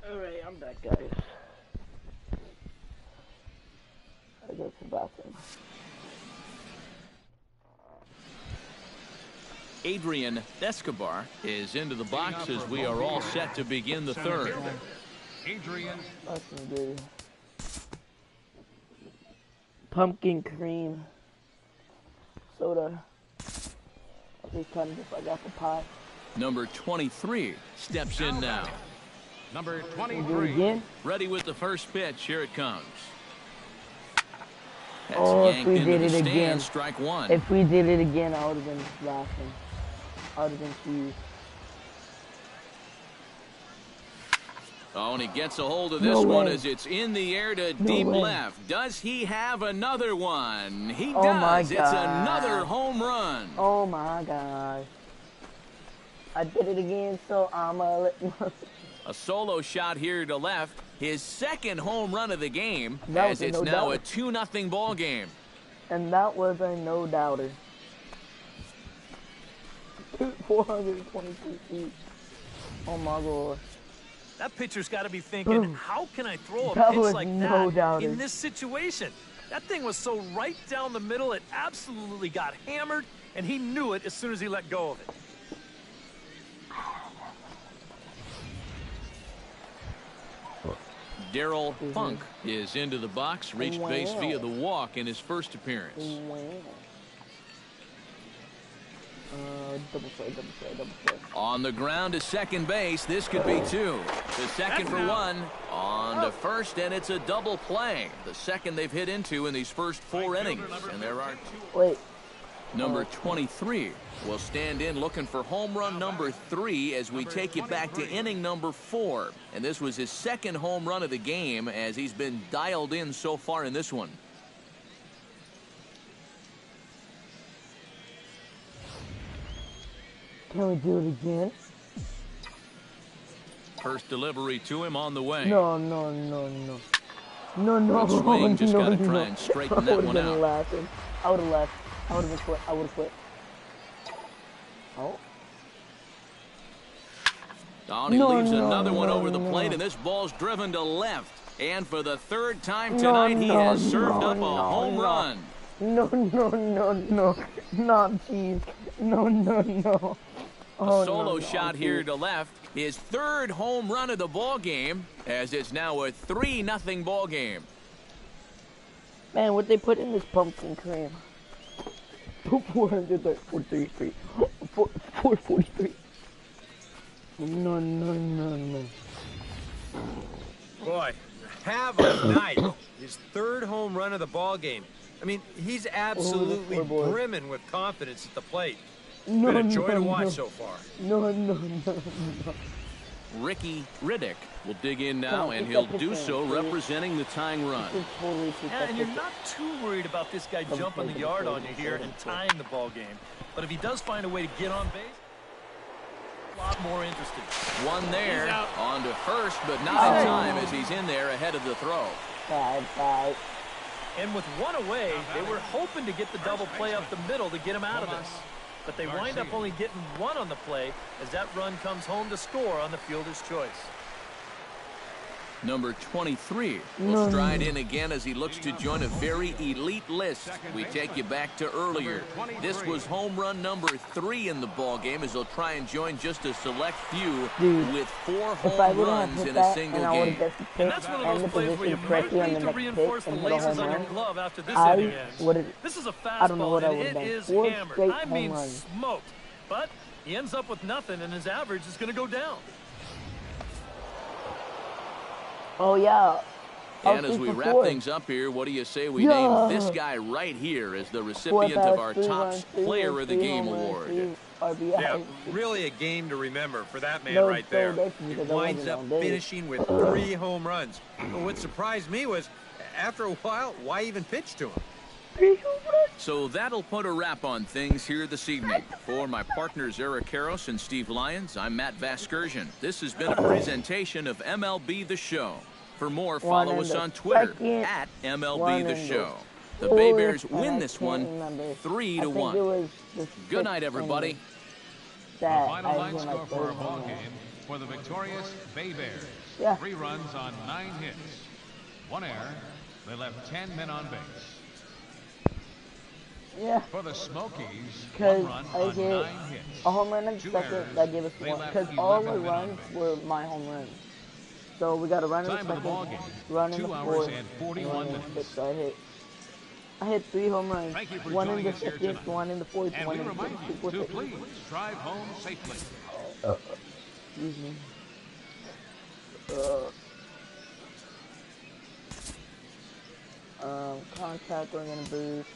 Alright, I'm back, guys. I go to the bathroom. Adrian Escobar is into the box as we are all set to begin the 3rd. Adrian. Fucking good. Pumpkin cream soda. These kind of just like apple pie. Number 23 steps in now. Number Do it 23. again? Ready with the first pitch. Here it comes. That's Oh, if yanked we into did the it stand, again. strike 1. If we did it again, I would have been laughing. I would have been confused. Oh, and he gets a hold of No this one way. as it's in the air to No deep way. left. Does he have another one? He Oh my does. It's God. another home run. Oh my gosh. I did it again, so I'ma let A solo shot here to left. His 2nd home run of the game That as was a it's no now a doubter. 2-0 ball game. And that was a no-doubter. 422 feet. Oh my god. That pitcher's got to be thinking, Boom. how can I throw a That pitch was like no that doubter. in this situation? That thing was so right down the middle, it absolutely got hammered, and he knew it as soon as he let go of it. Darryl Funk is into the box, reached base via the walk in his first appearance. Wow. Double play, double play, double play. On the ground to second base, this could be 2. The second for 1, on to first, and it's a double play. The second they've hit into in these first 4 innings, and there are 2. Wait. Number 23 will stand in looking for home run number 3 as we take it back to inning number 4. And this was his 2nd home run of the game as he's been dialed in so far in this one. Can we do it again? First delivery to him on the way. No, no, no, no. No, no, Good swing, just no, gotta no. try and straighten I that would have one been out. laughing. I would have left. I would have been quit. I would have quit. Oh. Oh, and he No, leaves no, another one no, over the no. plate, and this ball's driven to left. And for the 3rd time No, tonight, he no, has served no, up a no, home no. run. No, no, no, no. Not cheese. No, no, no. A Oh, solo no, shot no, here cheese. to left. his third home run of the ball game, as it's now a 3-0 ball game. Man, what they put in this pumpkin cream? 443. 443. No. Boy, have a night. His third home run of the ball game. I mean, he's absolutely brimming with confidence at the plate. Been a joy to watch so far. No. Ricky Riddick will dig in now, and he'll do so representing the tying run. Yeah, and you're not too worried about this guy jumping the yard on you here and tying the ball game. But if he does find a way to get on base, a lot more interesting. One there, on to first, but not in time as he's in there ahead of the throw. Bye. And with one away, they were hoping to get the double play up the middle to get him out of this. But they wind up only getting one on the play as that run comes home to score on the fielder's choice. Number 23 will stride in again as he looks to join a very elite list. We take you back to earlier. This was home run number 3 in the ball game as he'll try and join just a select few with 4 home runs in a single game. And that's one of those plays where you might need to reinforce the laces on your glove after this inning ends. This is a fastball and it is hammered. I mean smoked. But he ends up with nothing and his average is going to go down. Oh, yeah. And as we wrap things up here, what do you say we name this guy right here as the recipient of our top player of the game award? Yeah, really a game to remember for that man right there. He winds up finishing with 3 home runs. But what surprised me was, after a while, why even pitch to him? So that'll put a wrap on things here this evening. For my partners Eric Karros and Steve Lyons, I'm Matt Vasgersian. This has been a presentation of MLB The Show. For more, follow us on Twitter at MLB The Show. The Bay Bears win this one 3-1. Good night, everybody. The final line score for our ball game for the victorious Bay Bears. 3 runs on 9 hits. 1 error. They left 10 men on base. Yeah. For the Smokies, because I hit a home run in the second, that gave us 1. Because all the runs were my home runs. So we got a run in the second, run in the 4th, and run in the 5th. So I hit 3 home runs. 1 in the 2nd, 1 in the 4th, 1 in the 5th. To please drive home safely. Excuse me. Contact we're gonna boost.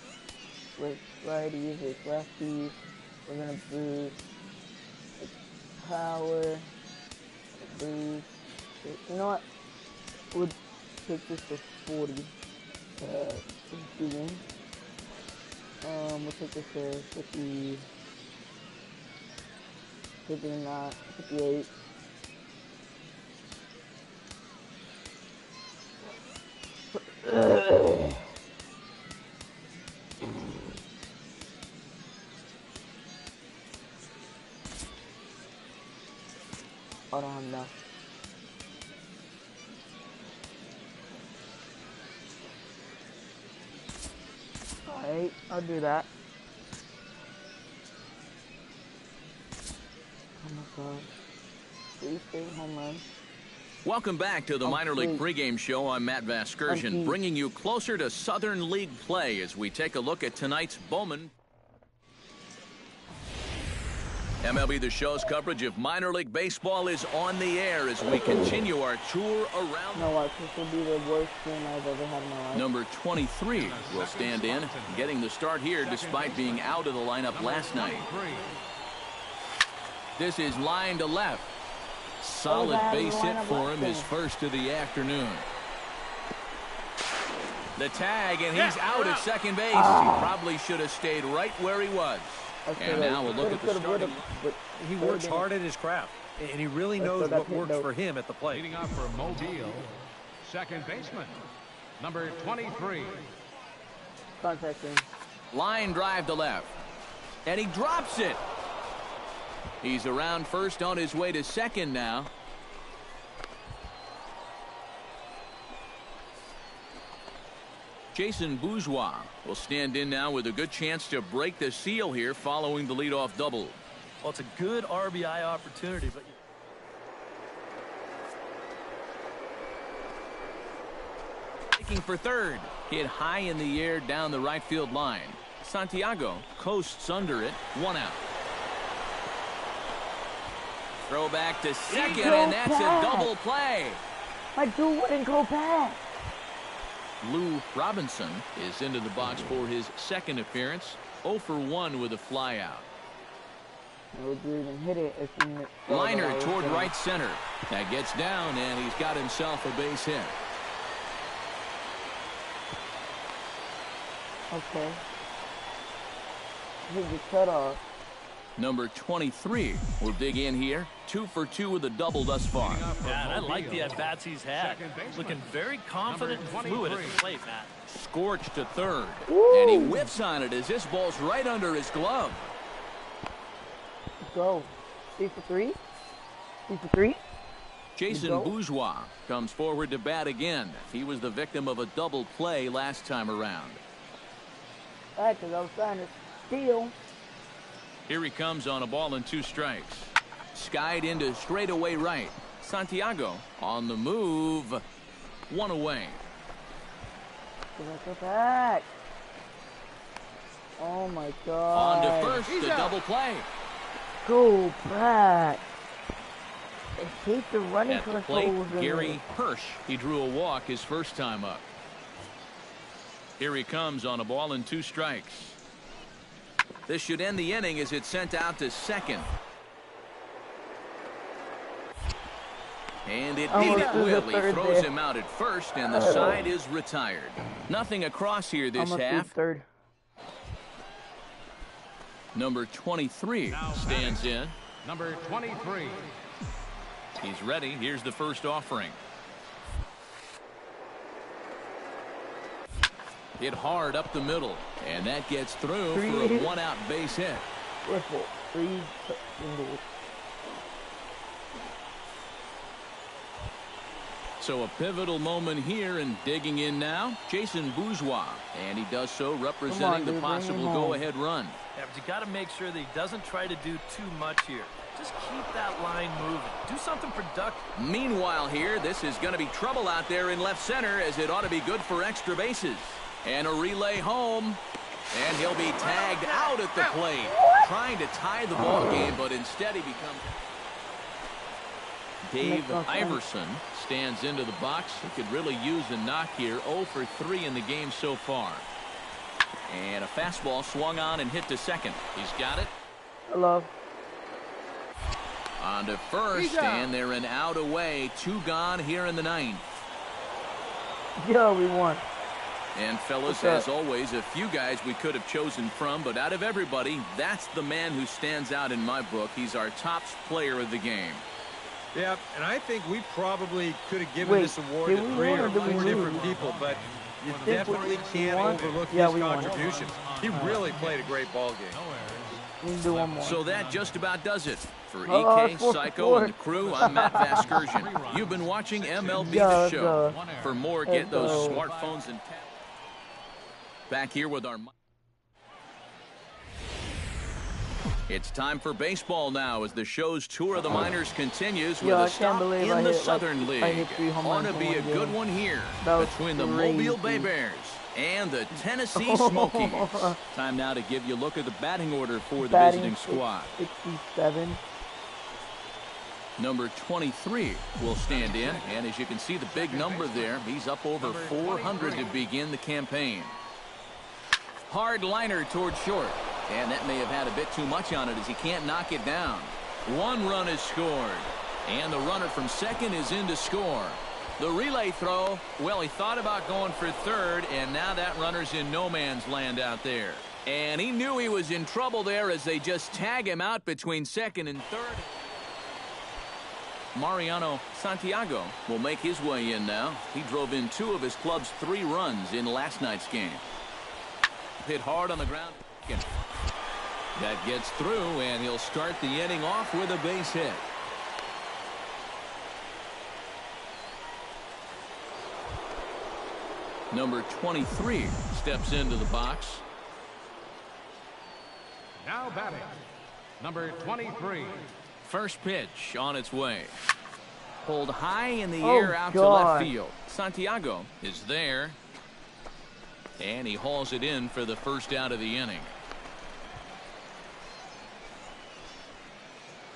With righties, with lefties, we're gonna boost power, boost. You know what? We'll take this to 40. Excuse me. We'll take this to 50. 59, 58. I don't have enough. Alright, I'll do that. Oh my god. Please stay home run. Welcome back to the Minor League pregame show. I'm Matt Vasgersian, bringing you closer to Southern League play as we take a look at tonight's Bowman. MLB The Show's coverage of minor league baseball is on the air as we continue our tour around. You know what? This will be the worst game I've ever had in my life. Number 23 will stand in, getting the start here despite being out of the lineup last night. This is line to left. Solid base hit for him, his first of the afternoon. The tag, and he's out at second base. He probably should have stayed right where he was. And now we'll look at the starting. He works hard at his craft, and he really knows what works for him at the plate. Leading off for Mobile, second baseman, number 23. Contacting. Line drive to left. And he drops it. He's around first on his way to second now. Jason Bourgeois will stand in now with a good chance to break the seal here following the leadoff double. Well, it's a good RBI opportunity, but making for third. Hit high in the air down the right field line. Santiago coasts under it. 1 out. Throw back to second, and that's a double play. My dude wouldn't go back. Lou Robinson is into the box for his second appearance. 0 for 1 with a flyout. Hit it Liner toward right center. That gets down, and he's got himself a base hit. Okay. He gets cut off. Number 23 will dig in here. 2 for 2 with a double thus far. Yeah, and I like the at-bats he's had. Looking very confident and fluid at the plate, Matt. Scorched to third. Woo! And he whiffs on it as this ball's right under his glove. Let's go. 3 for 3. 3 for 3. Jason Bourgeois comes forward to bat again. He was the victim of a double play last time around. Because I was trying to steal. Here he comes on a ball and 2 strikes. Skied into straightaway right. Santiago on the move. 1 away. Go back. Oh my God. On to first, the double play. Go back. I hate the running At the plate, Gary Hirsch. He drew a walk his first time up. Here he comes on a ball and 2 strikes. This should end the inning as it's sent out to second. And it beat it will. He throws him out at first, and the side is retired. Nothing across here this half. Third. Number 23 stands in. Number 23. He's ready. Here's the first offering. Hit hard up the middle, and that gets through for a 1-out base hit. Triple. 3 singles. So a pivotal moment here, and digging in now, Jason Bourgeois, and he does so representing the possible go-ahead run. Yeah, but you got to make sure that he doesn't try to do too much here. Just keep that line moving. Do something productive. Meanwhile here, this is going to be trouble out there in left center, as it ought to be good for extra bases. And a relay home, and he'll be tagged out at the plate. Trying to tie the ball game, but instead he becomes... Dave Iverson stands into the box. He could really use a knock here. 0 for 3 in the game so far. And a fastball swung on and hit to second. He's got it. Hello. On to first, and they're an out away. 2 gone here in the 9th. Yo, we won. And fellas, as always, a few guys we could have chosen from, but out of everybody, that's the man who stands out in my book. He's our top player of the game. Yeah, and I think we probably could have given this award to 3 or 4 different people, but you definitely can't overlook his contribution. He really played a great ball game. We can do one more. So that just about does it. For EK, Psycho, and the crew, I'm Matt Vasgersian. You've been watching MLB The Show. For more, get those smartphones and tablets. Back here with our... It's time for baseball now as the show's tour of the minors continues with a stop in the Southern League. Ought to be a good one here between the Mobile Bay Bears and the Tennessee Smokies. Time now to give you a look at the batting order for the visiting squad. 67. Number 23 will stand in, and as you can see the big number there, he's up over 400 to begin the campaign. Hard liner toward short, and that may have had a bit too much on it as he can't knock it down. 1 run is scored, and the runner from second is in to score. The relay throw, well, he thought about going for third, and now that runner's in no man's land out there. And he knew he was in trouble there as they just tag him out between second and third. Mariano Santiago will make his way in now. He drove in 2 of his club's 3 runs in last night's game. Hit hard on the ground. That gets through, and he'll start the inning off with a base hit. Number 23 steps into the box. Now batting, number 23. First pitch on its way. Pulled high in the air out to left field. Santiago is there, And he hauls it in for the first out of the inning.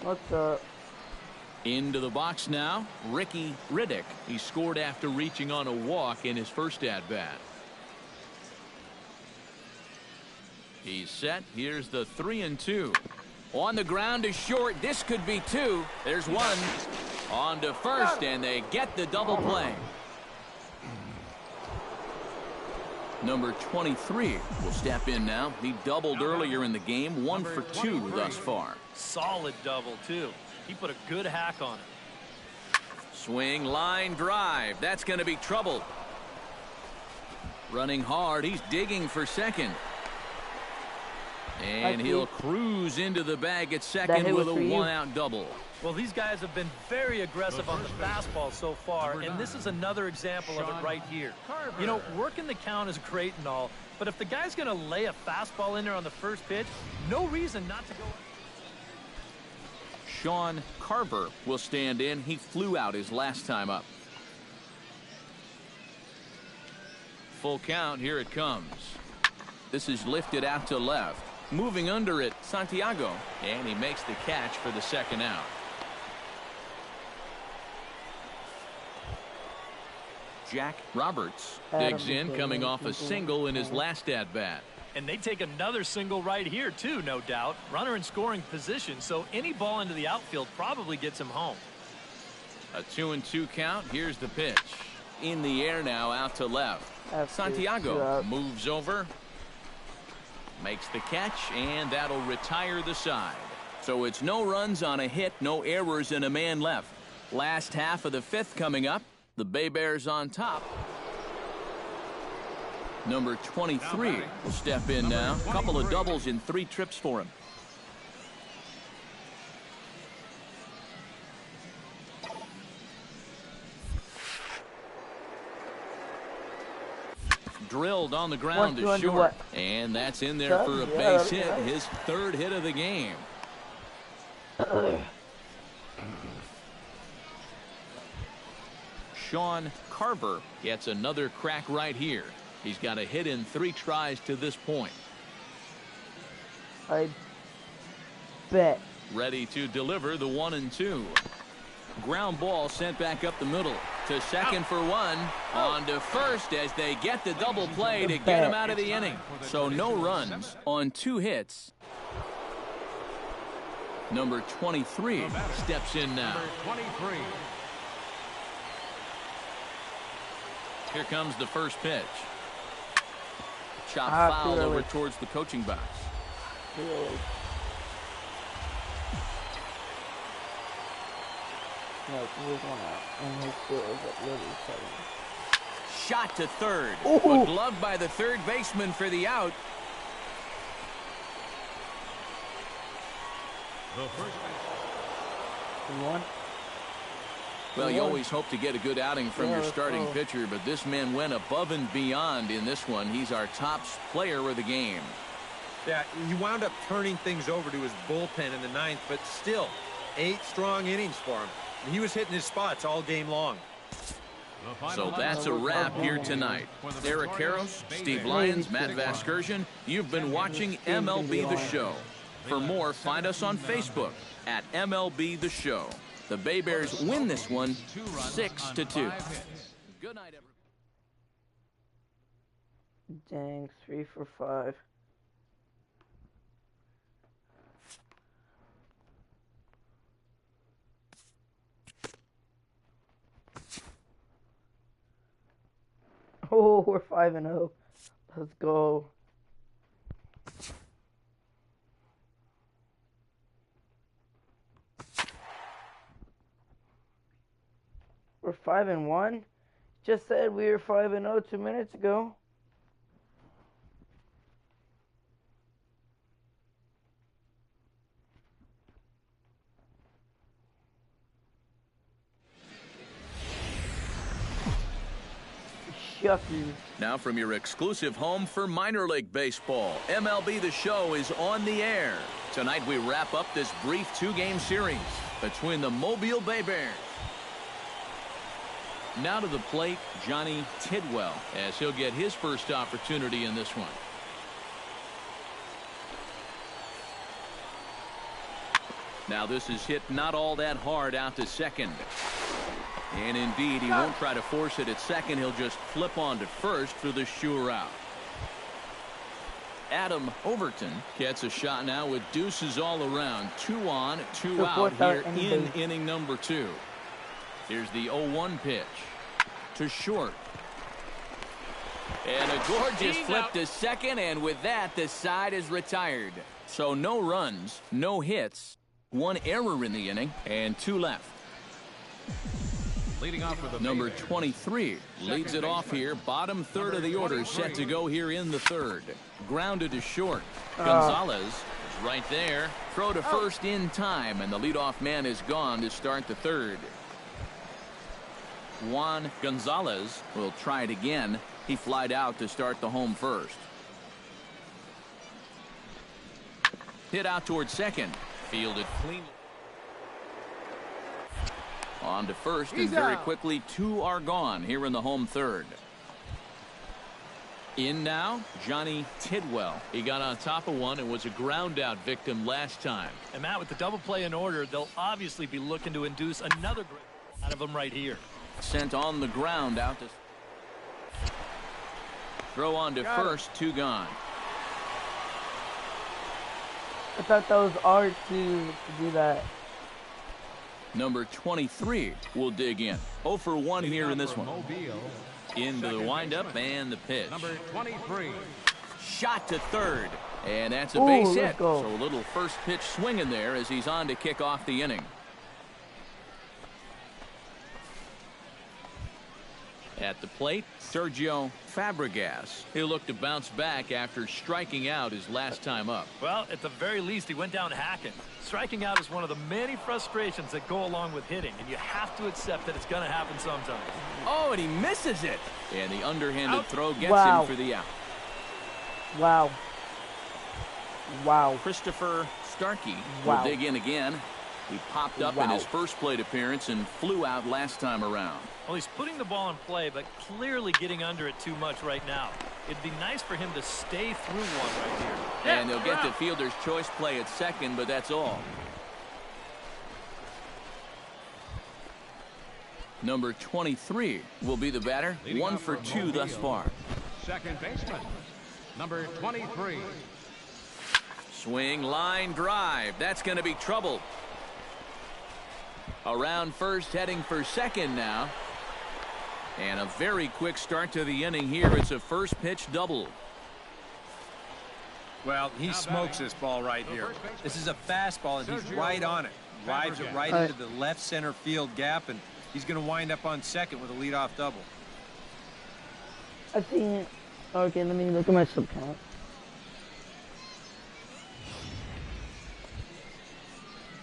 What's up? Into the box now, Ricky Riddick. He scored after reaching on a walk in his first at-bat. He's set. Here's the 3-2. On the ground to short. This could be two. There's one. On to first, and they get the double play. Number 23 will step in now. He doubled earlier in the game. 1 for 2 thus far. Solid double, too. He put a good hack on it. Swing, line, drive. That's going to be trouble. Running hard. He's digging for second. And he'll cruise into the bag at second with a one-out double. Well, these guys have been very aggressive on the fastball so far, and this is another example of it right here. You know, working the count is great and all, but if the guy's going to lay a fastball in there on the first pitch, no reason not to go. Sean Carver will stand in. He flew out his last time up. Full count. Here it comes. This is lifted out to left. Moving under it, Santiago, and he makes the catch for the second out. Jack Roberts digs in, coming off a single in his last at-bat. And they take another single right here, too, no doubt. Runner in scoring position, so any ball into the outfield probably gets him home. A 2-2 count. Here's the pitch. In the air now, out to left. Santiago moves over. Makes the catch, and that'll retire the side. So it's no runs on a hit, no errors, and a man left. Last half of the fifth coming up. The Bay Bears on top. Number 23 will step in now. A couple of doubles in 3 trips for him. Drilled on the ground to short. And that's in there for a base hit. His 3rd hit of the game. Sean Carver gets another crack right here. He's got a hit in 3 tries to this point. I bet. Ready to deliver the 1-2. Ground ball sent back up the middle. To second for 1. On to first as they get the double play to get him out of the inning. So no runs on 2 hits. Number 23 steps in now. Number 23. Here comes the first pitch. Chop foul over towards the coaching box. Really? No, here's one out. And his still is at Liberty second. Shot to third. But gloved by the third baseman for the out. The first baseman. One. Well, you always hope to get a good outing from your starting pitcher, but this man went above and beyond in this one. He's our top player of the game. Yeah, he wound up turning things over to his bullpen in the 9th, but still, 8 strong innings for him. He was hitting his spots all game long. So that's a wrap here tonight. Eric Karros, Steve Lyons, Matt Vasgersian, you've been watching MLB The Show. For more, find us on Facebook at MLB The Show. The Bay Bears win this one 6-2. Good night, everyone. Dang, 3 for 5. Oh, we're 5-0. Let's go. We're 5-1. Just said we were 5-0 2 minutes ago. Shucky. Now from your exclusive home for minor league baseball, MLB The Show is on the air. Tonight we wrap up this brief 2-game series between the Mobile Bay Bears Now to the plate, Johnny Tidwell, as he'll get his first opportunity in this one. Now this is hit not all that hard out to second. And indeed, he won't try to force it at second. He'll just flip on to first for the sure out. Adam Overton gets a shot now with deuces all around. 2 on, 2 out here in inning number 2. Here's the 0-1 pitch to short. And a gorgeous flip to second, and with that, the side is retired. So no runs, no hits, 1 error in the inning, and 2 left. Leading off with the number 23 leads it off here. Bottom third of the order set to go here in the third. Grounded to short. Gonzalez is right there. Throw to first in time, and the leadoff man is gone to start the third. Juan Gonzalez will try it again. He flied out to start the home first. Hit out towards second. Fielded cleanly. On to first, and very quickly 2 are gone here in the home third. In now, Johnny Tidwell. He got on top of one and was a ground out victim last time. And Matt, with the double play in order, they'll obviously be looking to induce another great out of them right here. Sent on the ground out to throw on to first, 2 gone. I thought that was R2 to do that. Number 23 will dig in. 0 for 1 here in this one. Into the windup and the pitch. Number 23. Shot to third. And that's a base hit. Go. So a little first pitch swinging there as he's on to kick off the inning. At the plate, Sergio Fabregas. He'll look to bounce back after striking out his last time up. Well, at the very least, he went down hacking. Striking out is one of the many frustrations that go along with hitting, and you have to accept that it's going to happen sometimes. Oh, and he misses it. And the underhanded throw gets him for the out. Wow. Wow. Christopher Starkey will dig in again. He popped up in his first plate appearance and flew out last time around. Well, he's putting the ball in play, but clearly getting under it too much right now. It'd be nice for him to stay through one right here. And they'll get the fielder's choice play at second, but that's all. Number 23 will be the batter. 1 for 2 thus far. Second baseman, number 23. Swing, line, drive. That's going to be trouble. Around first, heading for second now. And a very quick start to the inning here. It's a first pitch double. Well, he smokes this ball right here. This is a fastball, and he's right on it. Drives it right into the left center field gap, and he's going to wind up on second with a leadoff double. I think. Okay, let me look at my sub count.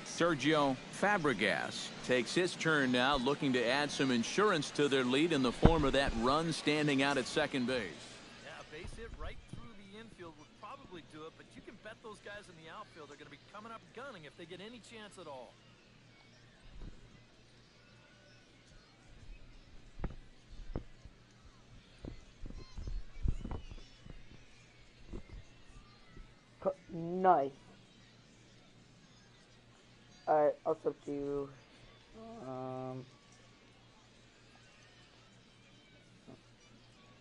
Sergio Fabregas takes his turn now, looking to add some insurance to their lead in the form of that run standing out at second base. Yeah, a base hit right through the infield would probably do it, but you can bet those guys in the outfield are going to be coming up gunning if they get any chance at all. Nice. Alright, I'll sub to you.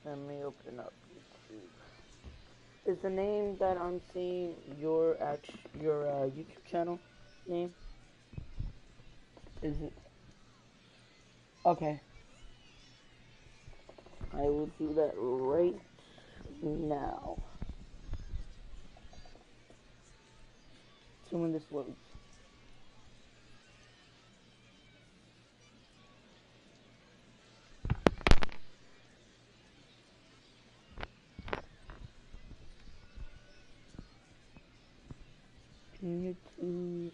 Let me open up YouTube. Is the name that I'm seeing your YouTube channel name? Is it? Okay. I will do that right now. So when this loads. YouTube.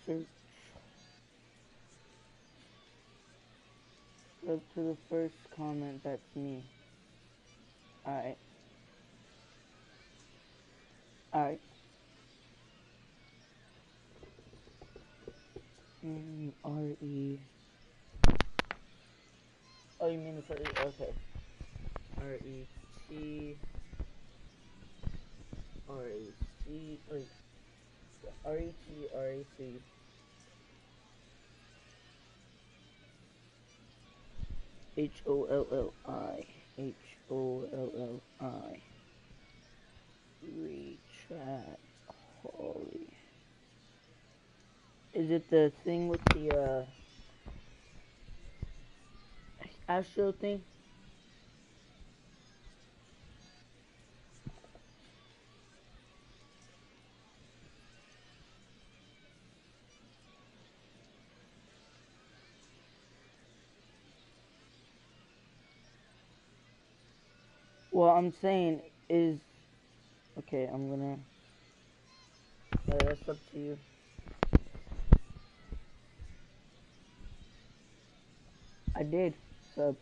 Search. Go to the first comment, that's me. Alright. Alright. R-E. Oh, you mean the first? Okay. R-E-T. R-A-C. Wait. R-E-T-R-A-C. H-O-L-L-I. H-O-L-L-I. Retract. Holy. Is it the thing with the, Astro thing? Well, I'm saying is... Okay, I'm gonna... that's up to you. I did. Sub.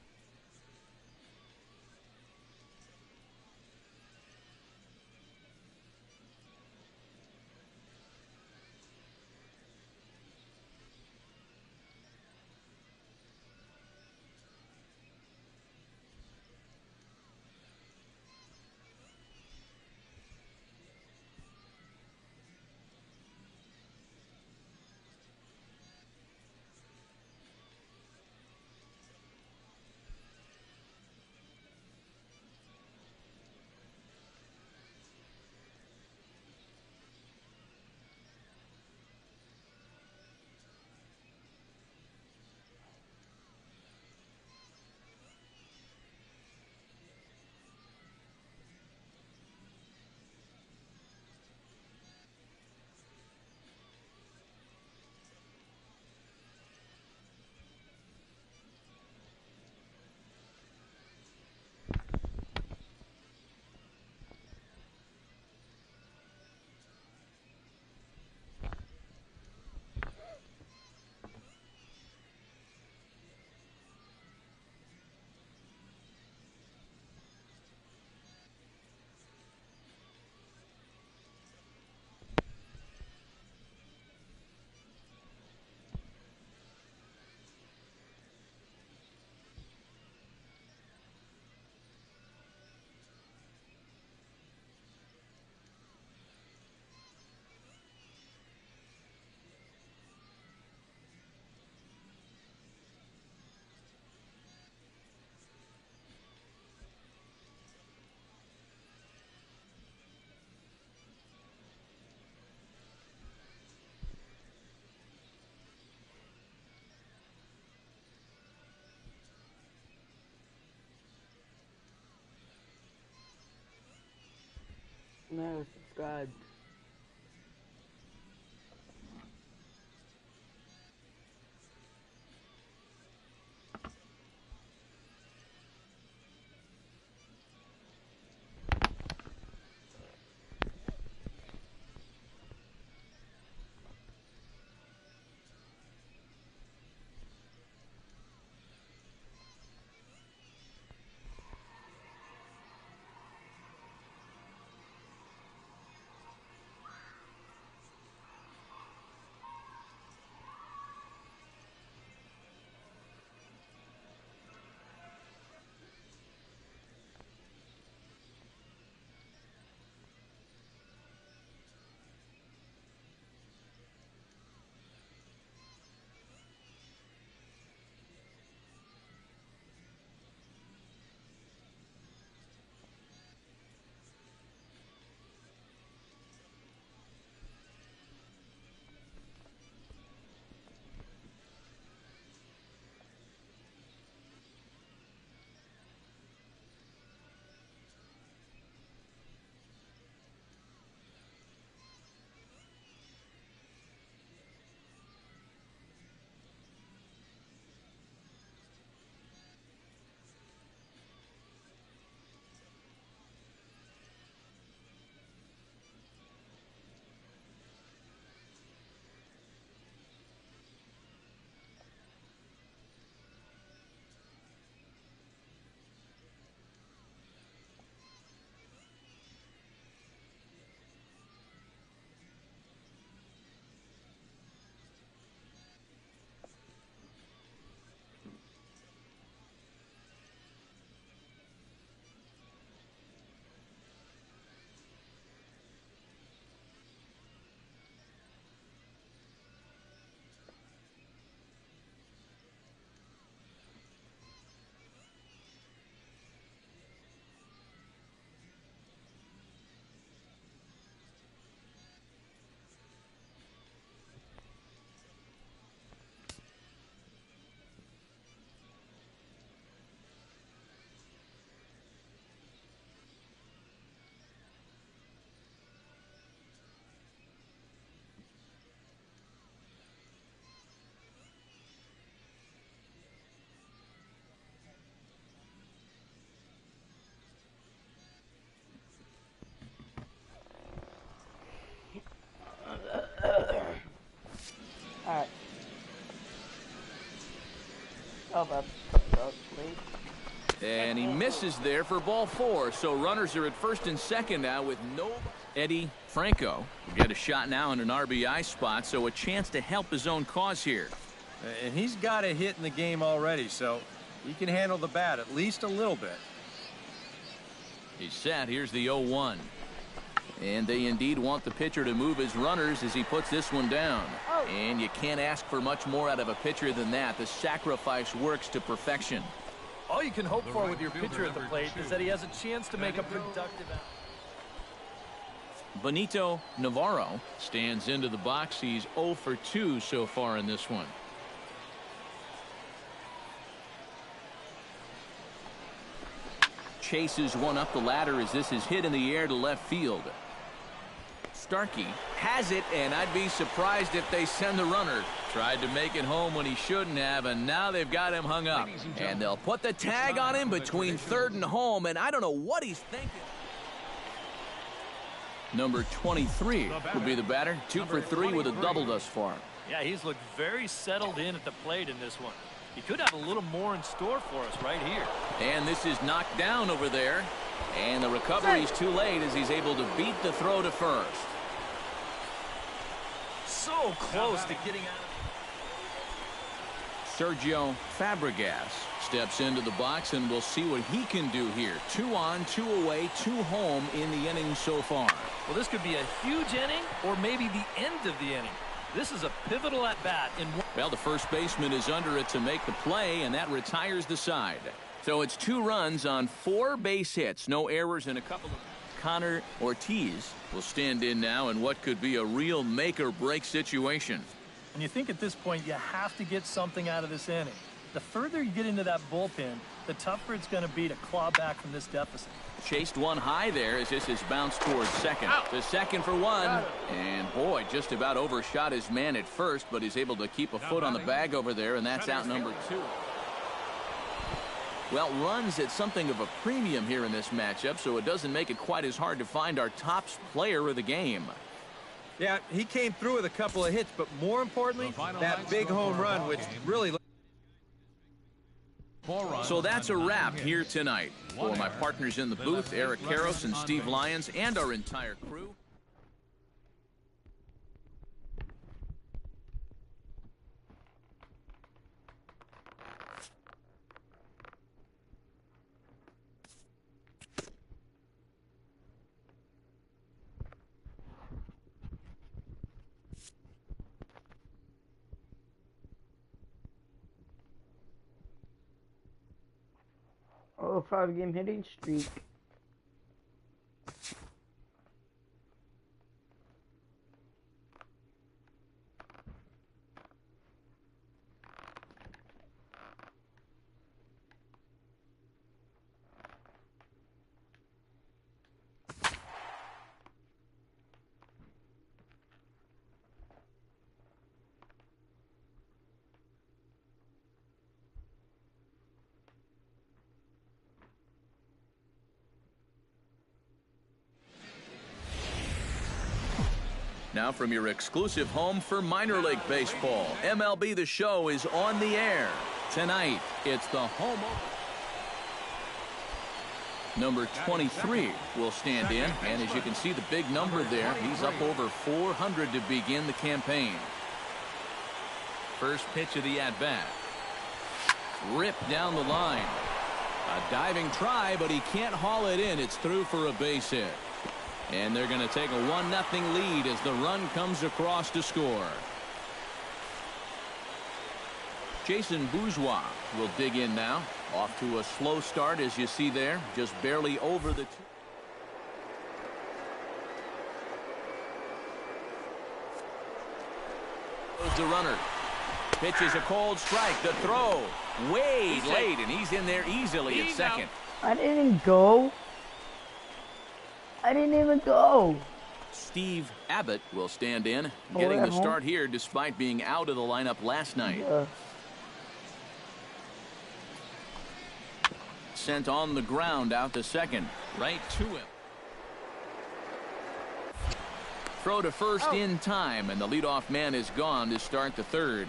No, subscribe. Oh, that's late. And he misses there for ball 4. So runners are at first and second now with no. Eddie Franco will get a shot now in an RBI spot, so a chance to help his own cause here. And he's got a hit in the game already, so he can handle the bat at least a little bit. He's set. Here's the 0-1. And they indeed want the pitcher to move his runners as he puts this one down. And you can't ask for much more out of a pitcher than that. The sacrifice works to perfection. All you can hope for with your pitcher at the plate is that he has a chance to make a productive out. Benito Navarro stands into the box. He's 0 for 2 so far in this one. Chases one up the ladder as this is hit in the air to left field. Starkey has it, and I'd be surprised if they send the runner. Tried to make it home when he shouldn't have, and now they've got him hung up. And they'll put the tag on him between third and home, and I don't know what he's thinking. Number 23 will be the batter. 2 for 3 with a double thus far. Yeah, he's looked very settled in at the plate in this one. He could have a little more in store for us right here. And this is knocked down over there. And the recovery is too late as he's able to beat the throw to first. So close to getting out. Sergio Fabregas steps into the box, and we'll see what he can do here. 2 on, 2 away, 2 home in the inning so far. Well, this could be a huge inning or maybe the end of the inning. This is a pivotal at-bat. Well, the first baseman is under it to make the play, and that retires the side. So it's 2 runs on 4 base hits. No errors and a couple of... Connor Ortiz will stand in now in what could be a real make-or-break situation. And you think at this point you have to get something out of this inning. The further you get into that bullpen, the tougher it's going to be to claw back from this deficit. Chased one high there as this is bounced towards second. The second for 1. And boy, just about overshot his man at first, but he's able to keep a foot on the bag over there, and that's out number 2. Well, runs at something of a premium here in this matchup, so it doesn't make it quite as hard to find our top player of the game. Yeah, he came through with a couple of hits, but more importantly, that big home run, which really... So that's a wrap here tonight. For my partners in the booth, Eric Karros and Steve Lyons, and our entire crew. Oh, 5-game hitting streak. Now from your exclusive home for minor league baseball, MLB The Show is on the air. Tonight, it's the home opener. Number 23 will stand in, and as you can see the big number there, he's up over 400 to begin the campaign. First pitch of the at-bat. Ripped down the line. A diving try, but he can't haul it in. It's through for a base hit. And they're going to take a 1-0 lead as the run comes across to score. Jason Bourgeois will dig in now. Off to a slow start, as you see there. Just barely over the... Goes the runner. Pitches a cold strike. The throw way late, and he's in there easily at second. I didn't go. I didn't even go. Steve Abbott will stand in, getting the start here despite being out of the lineup last night. Sent on the ground out to second. Right to him. Throw to first in time, and the leadoff man is gone to start the third.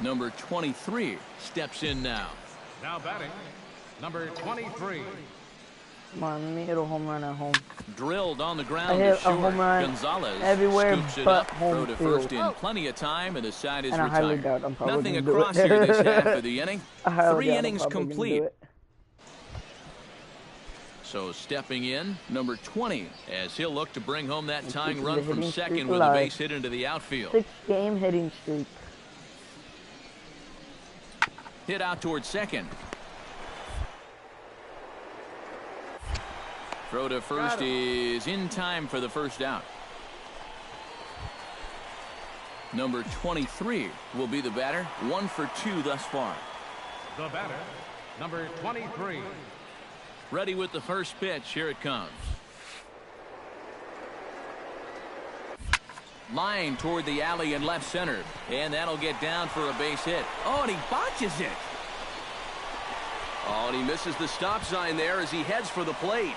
Number 23 steps in now. Now batting, number 23. Come on, let me hit a home run at home. Drilled on the ground. I hit a home run Gonzalez everywhere scoops it but up, home throw to first in plenty of time, and the side is and I highly retired. doubt I'm probably Nothing gonna do across it. here this half of the inning. 3 innings I'm complete. So stepping in, number 20, as he'll look to bring home that tying run from second with a base hit into the outfield. 6-game hitting streak. Hit out towards second. Throw to first is in time for the first out. Number 23 will be the batter. 1 for 2 thus far. The batter, number 23. Ready with the first pitch. Here it comes. Line toward the alley in left center. And that'll get down for a base hit. Oh, and he botches it. Oh, and he misses the stop sign there as he heads for the plate.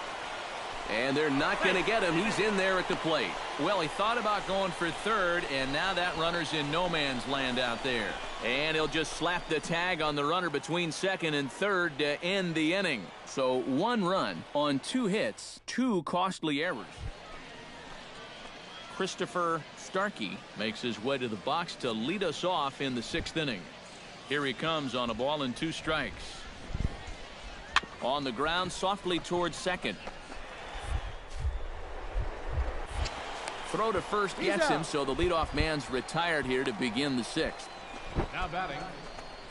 And they're not going to get him. He's in there at the plate. Well, he thought about going for third, and now that runner's in no man's land out there. And he'll just slap the tag on the runner between second and third to end the inning. So 1 run on 2 hits, 2 costly errors. Christopher Starkey makes his way to the box to lead us off in the 6th inning. Here he comes on a ball and 2 strikes. On the ground, softly towards second. Throw to first gets him, so the leadoff man's retired here to begin the 6th. Now batting,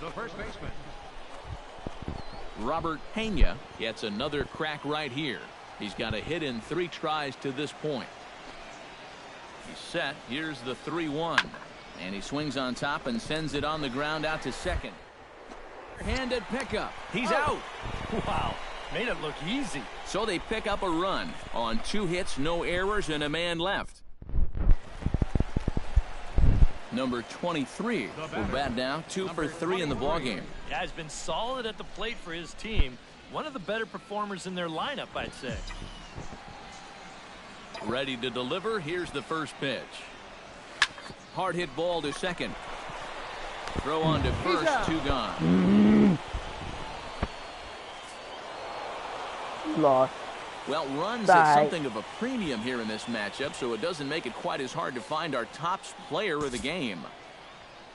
the first baseman. Robert Pena gets another crack right here. He's got a hit in 3 tries to this point. He's set. Here's the 3-1. And he swings on top and sends it on the ground out to second. Handed pickup. He's out. Wow. Made it look easy. So they pick up a run on 2 hits, no errors, and a man left. Number 23 will bat now. 2 for 3 in the ballgame. Yeah, he's been solid at the plate for his team. One of the better performers in their lineup, I'd say. Ready to deliver. Here's the first pitch. Hard hit ball to second. Throw on to first. 2 gone. Lost. Well, runs at something of a premium here in this matchup, so it doesn't make it quite as hard to find our top player of the game.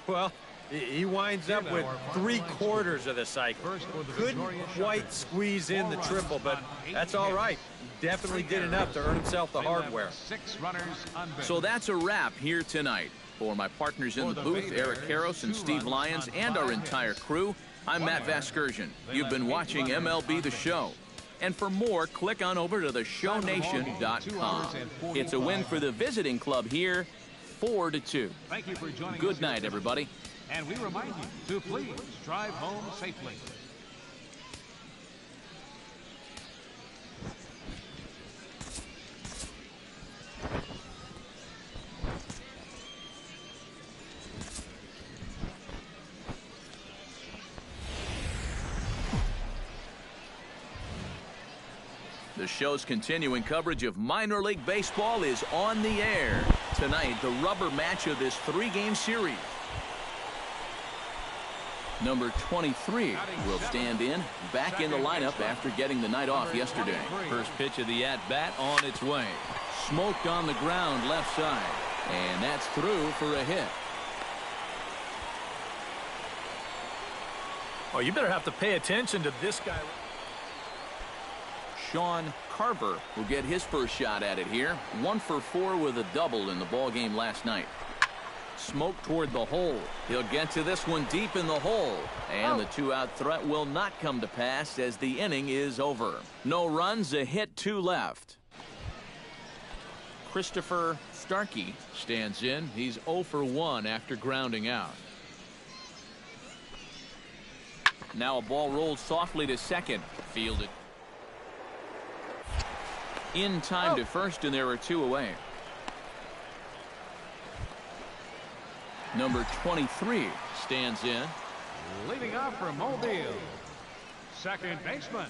Well, he winds up with 3/4 of the cycle. Couldn't quite squeeze in the triple, but that's all right. Definitely did enough to earn himself the hardware. So that's a wrap here tonight. For my partners in the booth, Eric Karros and Steve Lyons, and our entire crew, I'm Matt Vasgersian. You've been watching MLB The Show. And for more, click on over to theshownation.com. It's a win for the visiting club here, 4-2. Thank you for joining us. Good night, everybody. And we remind you to please drive home safely. The show's continuing coverage of minor league baseball is on the air. Tonight, the rubber match of this 3-game series. Number 23 will stand in, back in the lineup after getting the night off yesterday. First pitch of the at-bat on its way. Smoked on the ground left side. And that's through for a hit. Oh, you better have to pay attention to this guy. Sean Carver will get his first shot at it here. 1 for 4 with a double in the ballgame last night. Smoke toward the hole. He'll get to this one deep in the hole. And the 2-out threat will not come to pass as the inning is over. No runs, a hit, 2 left. Christopher Starkey stands in. He's 0 for 1 after grounding out. Now a ball rolled softly to second. Fielded in time to first, and there are 2 away. Number 23 stands in. Leading off for Mobile, second baseman,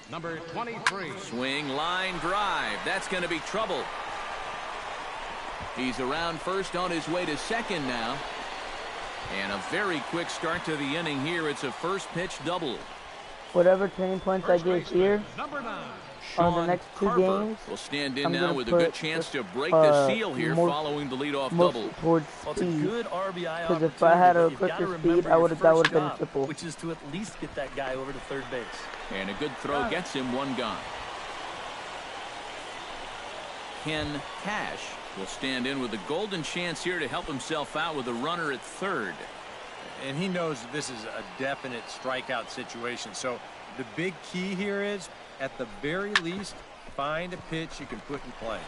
number 23. Swing, line drive. That's going to be trouble. He's around first, on his way to second now. And a very quick start to the inning here. It's a first pitch double. Whatever turning points I get here on the next 2 games, will stand in now with a good chance to break the seal here following the leadoff double. Towards well, it's a good RBI because if I had a quicker speed, that would have been a triple. Which is to at least get that guy over to third base. And a good throw gets him 1 gone. Ken Cash will stand in with a golden chance here to help himself out with a runner at third. And he knows that this is a definite strikeout situation. So the big key here is, at the very least, find a pitch you can put in play.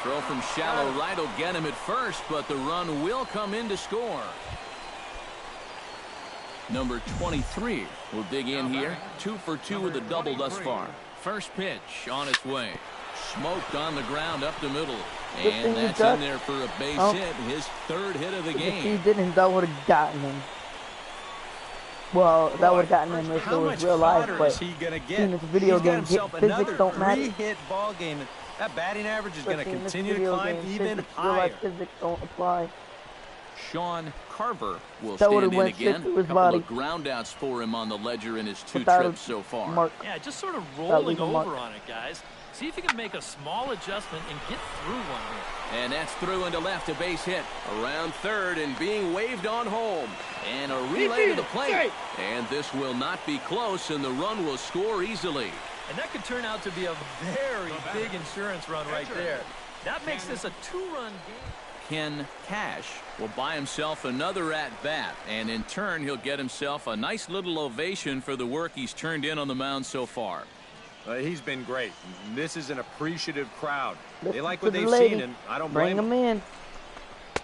Throw from shallow right will get him at first, but the run will come in to score. Number 23 will dig in here. 2 for 2 with a double thus far. First pitch on its way. Smoked on the ground up the middle. And that's in there for a base hit. His 3rd hit of the game. If he didn't, that would have gotten him. Well, that would have gotten him if it was real life, but seeing this video game, physics don't matter. 3-hit ball game. That batting average is going to continue to climb even higher. Real life physics don't apply. Sean Carver will stand in again. A couple of groundouts for him on the ledger in his 2 trips so far. Yeah, just sort of rolling over on it, guys. See if you can make a small adjustment and get through one here. And that's through into left, a base hit. Around third and being waved on home. And a relay to the plate. And this will not be close, and the run will score easily. And that could turn out to be a very big insurance run right there. That makes this a 2-run game. Ken Cash will buy himself another at-bat, and in turn he'll get himself a nice little ovation for the work he's turned in on the mound so far. He's been great. This is an appreciative crowd. They like what they've seen, and I don't blame them. Bring him in.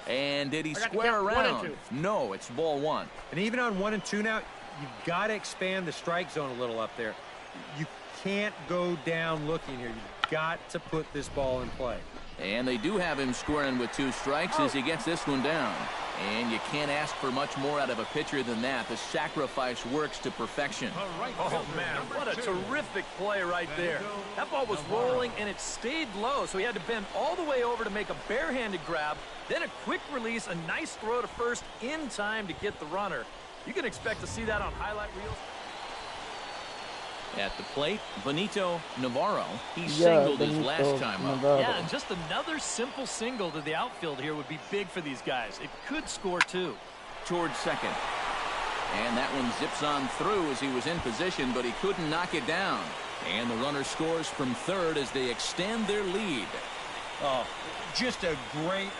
And did he square around? No, it's ball 1. And even on 1 and 2 now, you've got to expand the strike zone a little up there. You can't go down looking here. You've got to put this ball in play. And they do have him squaring with 2 strikes as he gets this one down. And you can't ask for much more out of a pitcher than that. The sacrifice works to perfection. Oh, man, what a terrific play right there. That ball was rolling, and it stayed low, so he had to bend all the way over to make a barehanded grab, then a quick release, a nice throw to first in time to get the runner. You can expect to see that on highlight reels. At the plate, Benito Navarro. He singled his last time up. Yeah, and just another simple single to the outfield here would be big for these guys. It could score 2. Towards second. And that one zips on through as he was in position, but he couldn't knock it down. And the runner scores from third as they extend their lead. Oh, just a great...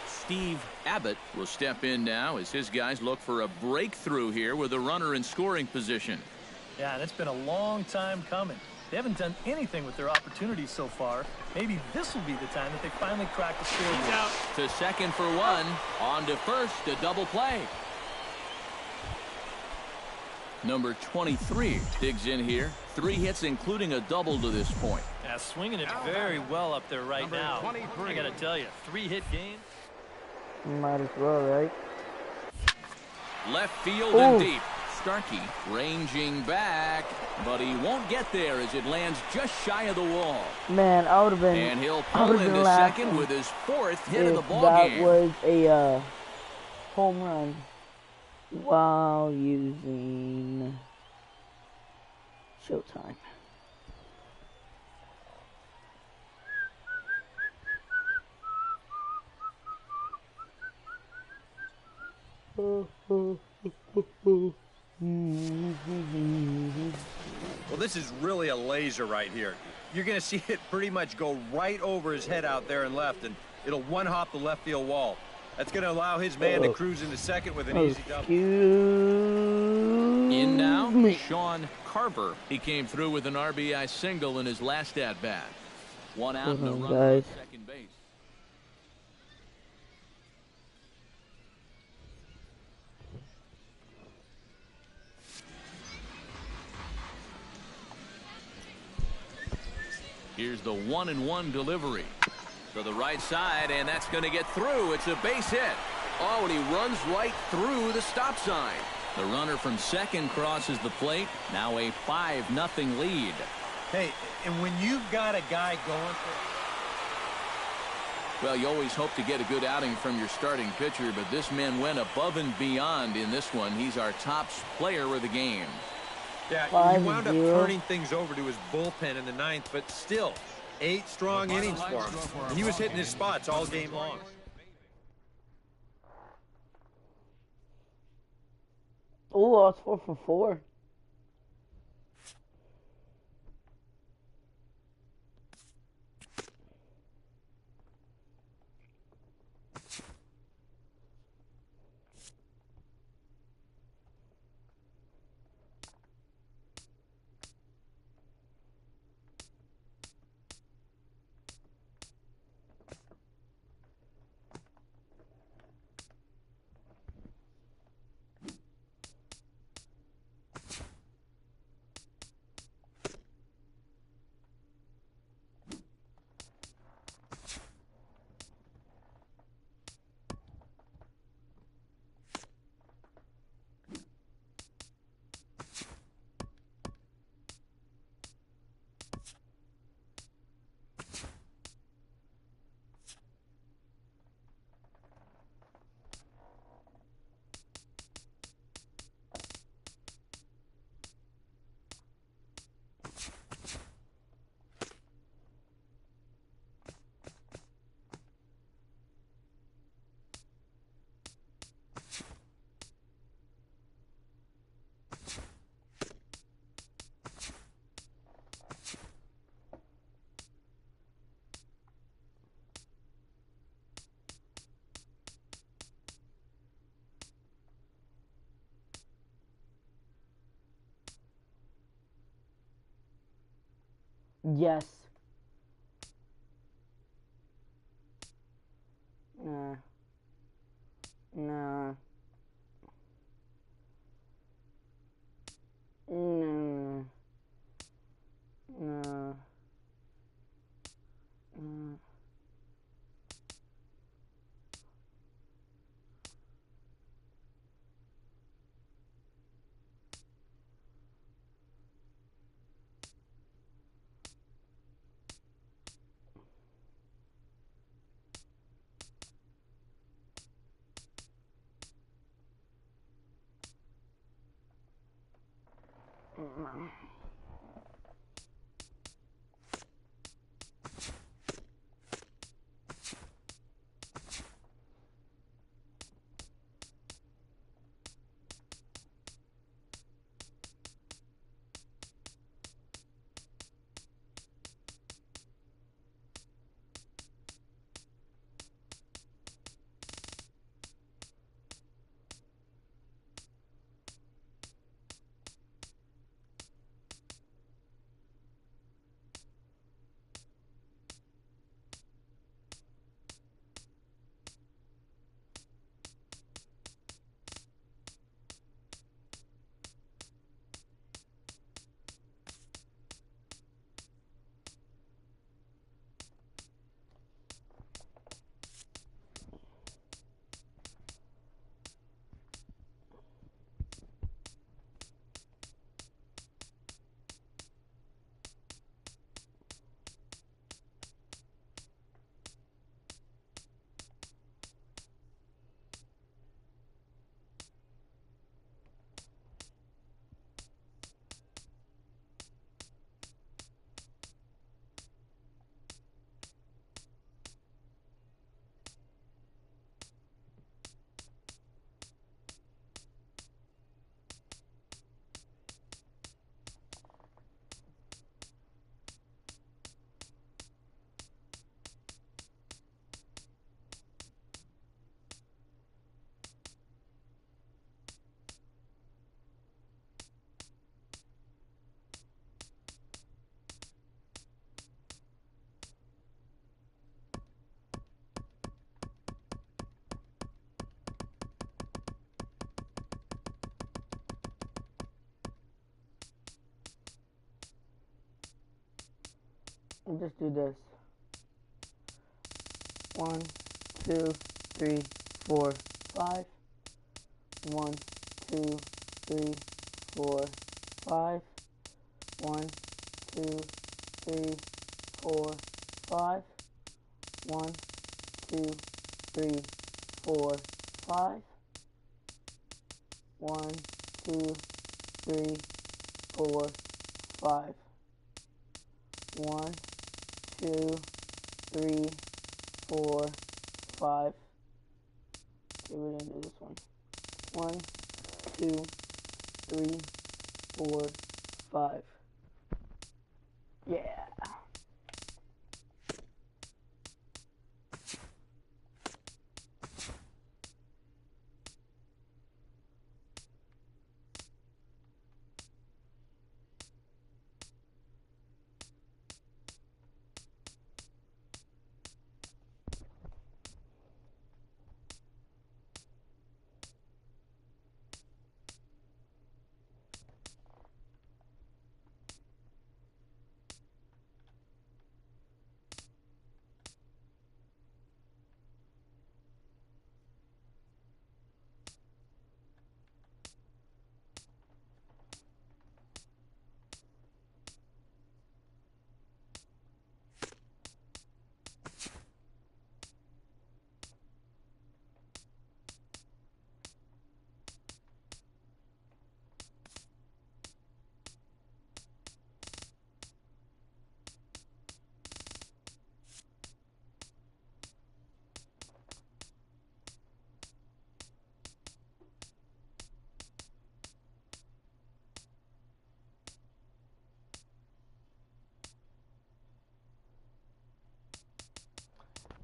Steve Abbott will step in now as his guys look for a breakthrough here with a runner in scoring position. Yeah, and it's been a long time coming. They haven't done anything with their opportunities so far. Maybe this will be the time that they finally crack the scoreboard. He's out to second for 1. On to first, a double play. Number 23 digs in here. 3 hits, including a double to this point. Yeah, swinging it very well up there right now. I got to tell you, 3-hit game. Might as well, right? Left field and deep. Starkey ranging back, but he won't get there as it lands just shy of the wall. Man, I would have been. And he'll pull into second with his 4th hit of the ball game. That was a home run while using Showtime. Well, this is really a laser right here. You're going to see it pretty much go right over his head out there and left, and it'll one-hop the left field wall. That's going to allow his man to cruise into second with an easy double. In now, Sean Carver. He came through with an RBI single in his last at-bat. 1 out and a runner at second base. Here's the 1-1 delivery to the right side, and that's going to get through. It's a base hit. Oh, and he runs right through the stop sign. The runner from second crosses the plate. Now a 5-0 lead. Hey, and when you've got a guy going Well, you always hope to get a good outing from your starting pitcher, but this man went above and beyond in this one. He's our top player of the game. Yeah, he wound up turning things over to his bullpen in the ninth, but still, 8 strong innings for him. And he was hitting his spots all game long. Oh, it's 4 for 4. Yes. Nah. Nah. Nah. Nah. Nah. We'll just do this. 1, 2, 3, 4, 5. 1, 2, 3, 4, 5. 1, 2, 3, 4, 5. 1, 2, 3, 4, 5. 1, 2, 3, 4, 5. 1, 2, 3, 4, 5. Okay, we're gonna do this one. 1, 2, 3, 4, 5. Yeah.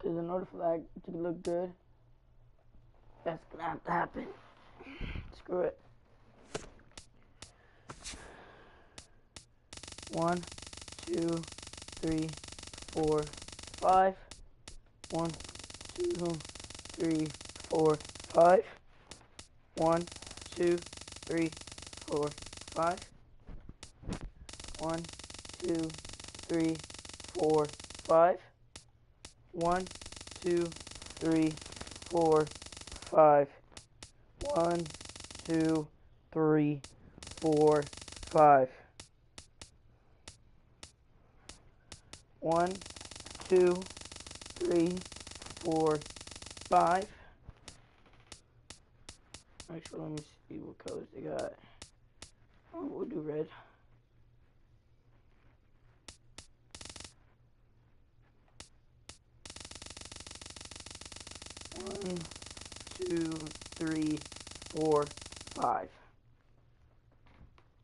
Because in order for that to look good, that's gonna have to happen. Screw it. 1, 2, 3, 4, 5. 1, 2, 3, 4, 5. 1, 2, 3, 4, 5. 1, 2, 3, 4, 5. 1, 2, 3, 4, 5. 1, 2, 3, 4, 5. 1, 2, 3, 4, 5. Actually, let me see what colors they got. Oh, we'll do red. 1, 2, 3, 4, 5.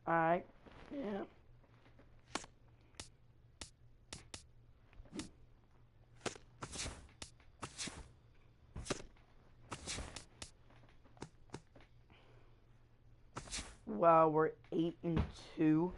Alright, yeah. Wow, we're 8-2.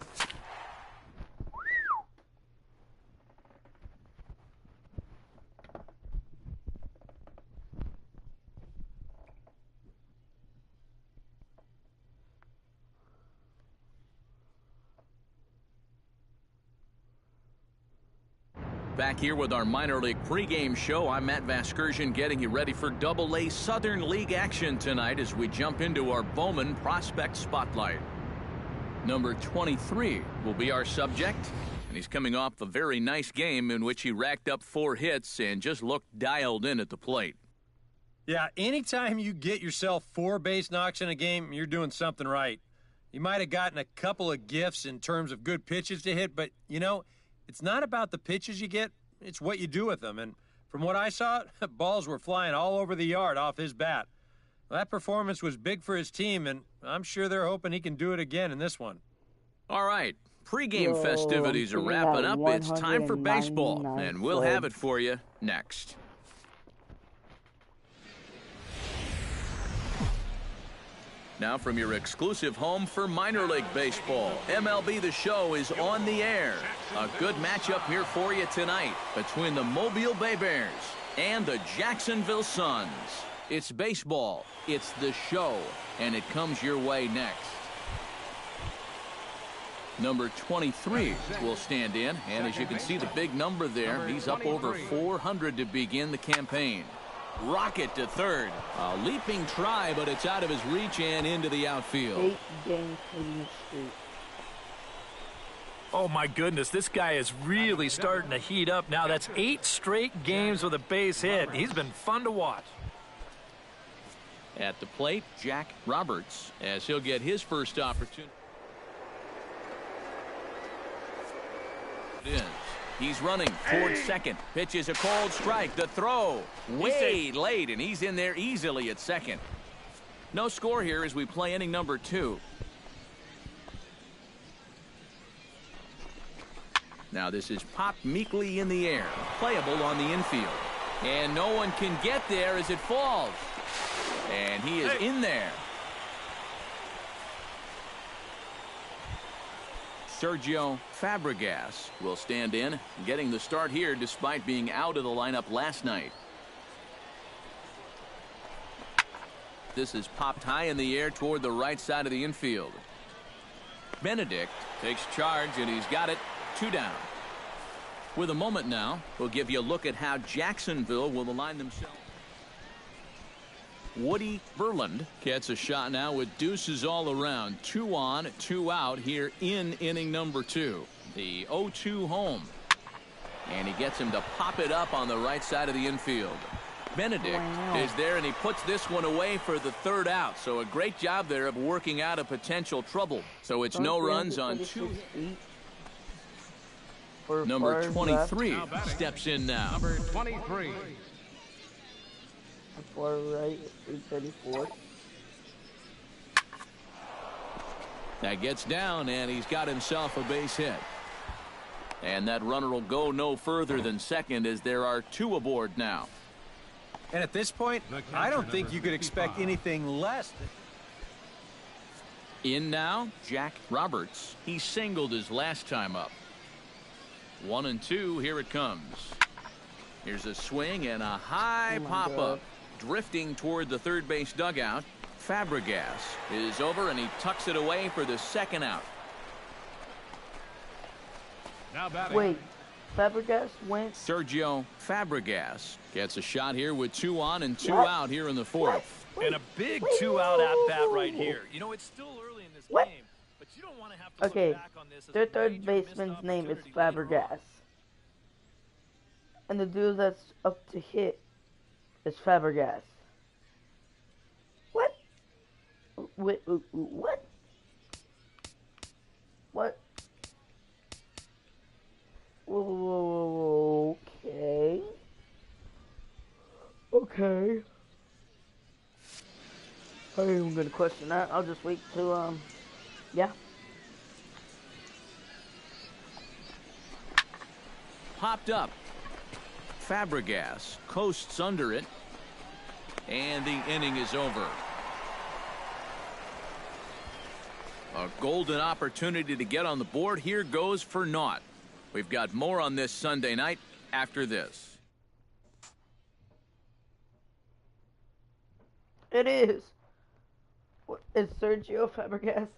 Back here with our minor league pregame show, I'm Matt Vasgersian getting you ready for Double-A Southern League action tonight as we jump into our Bowman Prospect Spotlight. Number 23 will be our subject, and he's coming off a very nice game in which he racked up 4 hits and just looked dialed in at the plate. Yeah, anytime you get yourself 4 base knocks in a game, you're doing something right. You might have gotten a couple of gifts in terms of good pitches to hit, but, you know, it's not about the pitches you get, it's what you do with them. And from what I saw, balls were flying all over the yard off his bat. Well, that performance was big for his team, and I'm sure they're hoping he can do it again in this one. All right, pregame festivities are wrapping up. It's time for baseball, and we'll have it for you next. Now from your exclusive home for minor league baseball, MLB The Show is on the air. A good matchup here for you tonight between the Mobile Bay Bears and the Jacksonville Suns. It's baseball, it's The Show, and it comes your way next. Number 23 will stand in, and as you can see the big number there, he's up over 400 to begin the campaign. Rocket to third. A leaping try, but it's out of his reach and into the outfield. 8-game hitting streak. Oh, my goodness, this guy is really starting to heat up now. That's 8 straight games with a base hit. He's been fun to watch. At the plate, Jack Roberts, as he'll get his first opportunity. He's running towards second. Pitches a cold strike. The throw way late, and he's in there easily at second. No score here as we play inning number 2. Now this is popped meekly in the air, playable on the infield. And no one can get there as it falls. And he is in there. Sergio Fabregas will stand in, getting the start here despite being out of the lineup last night. This is popped high in the air toward the right side of the infield. Benedict takes charge, and he's got it. 2 down. With a moment now, we'll give you a look at how Jacksonville will align themselves. Woody Verland gets a shot now with deuces all around. 2 on, 2 out here in inning number 2. The 0-2 home. And he gets him to pop it up on the right side of the infield. Benedict is there, and he puts this one away for the 3rd out. So a great job there of working out a potential trouble. So it's no runs on 2. Number 23 steps in now. Number 23. Far right, 834. That gets down, and he's got himself a base hit. And that runner will go no further than second as there are 2 aboard now. And at this point, I don't think you could expect anything less. In now, Jack Roberts. He singled his last time up. 1-2, here it comes. Here's a swing and a high pop-up. Drifting toward the third base dugout. Fabregas is over, and he tucks it away for the 2nd out. Now batting. Wait, Fabregas went? Sergio Fabregas gets a shot here with 2 on and 2 out here in the 4th. And a big 2-out at-bat right here. You know, it's still early in this game, but you don't want to have to look back on this as their third baseman's name is Fabregas. And the dude that's up to hit is Fabregas. What? Wait, what? What? Okay. Okay. I ain't even gonna question that. I'll just wait to, yeah. Popped up. Fabregas coasts under it. And the inning is over. A golden opportunity to get on the board here goes for naught. We've got more on this Sunday night after this. It is. It's Sergio Fabregas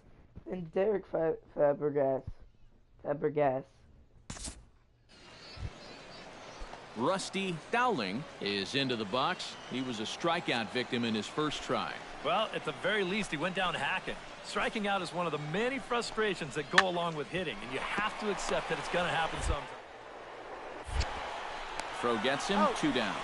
and Derek Fabregas. Rusty Dowling is into the box. He was a strikeout victim in his first try. Well, at the very least, he went down hacking. Striking out is one of the many frustrations that go along with hitting, and you have to accept that it's going to happen sometime. Throw gets him. 2 down.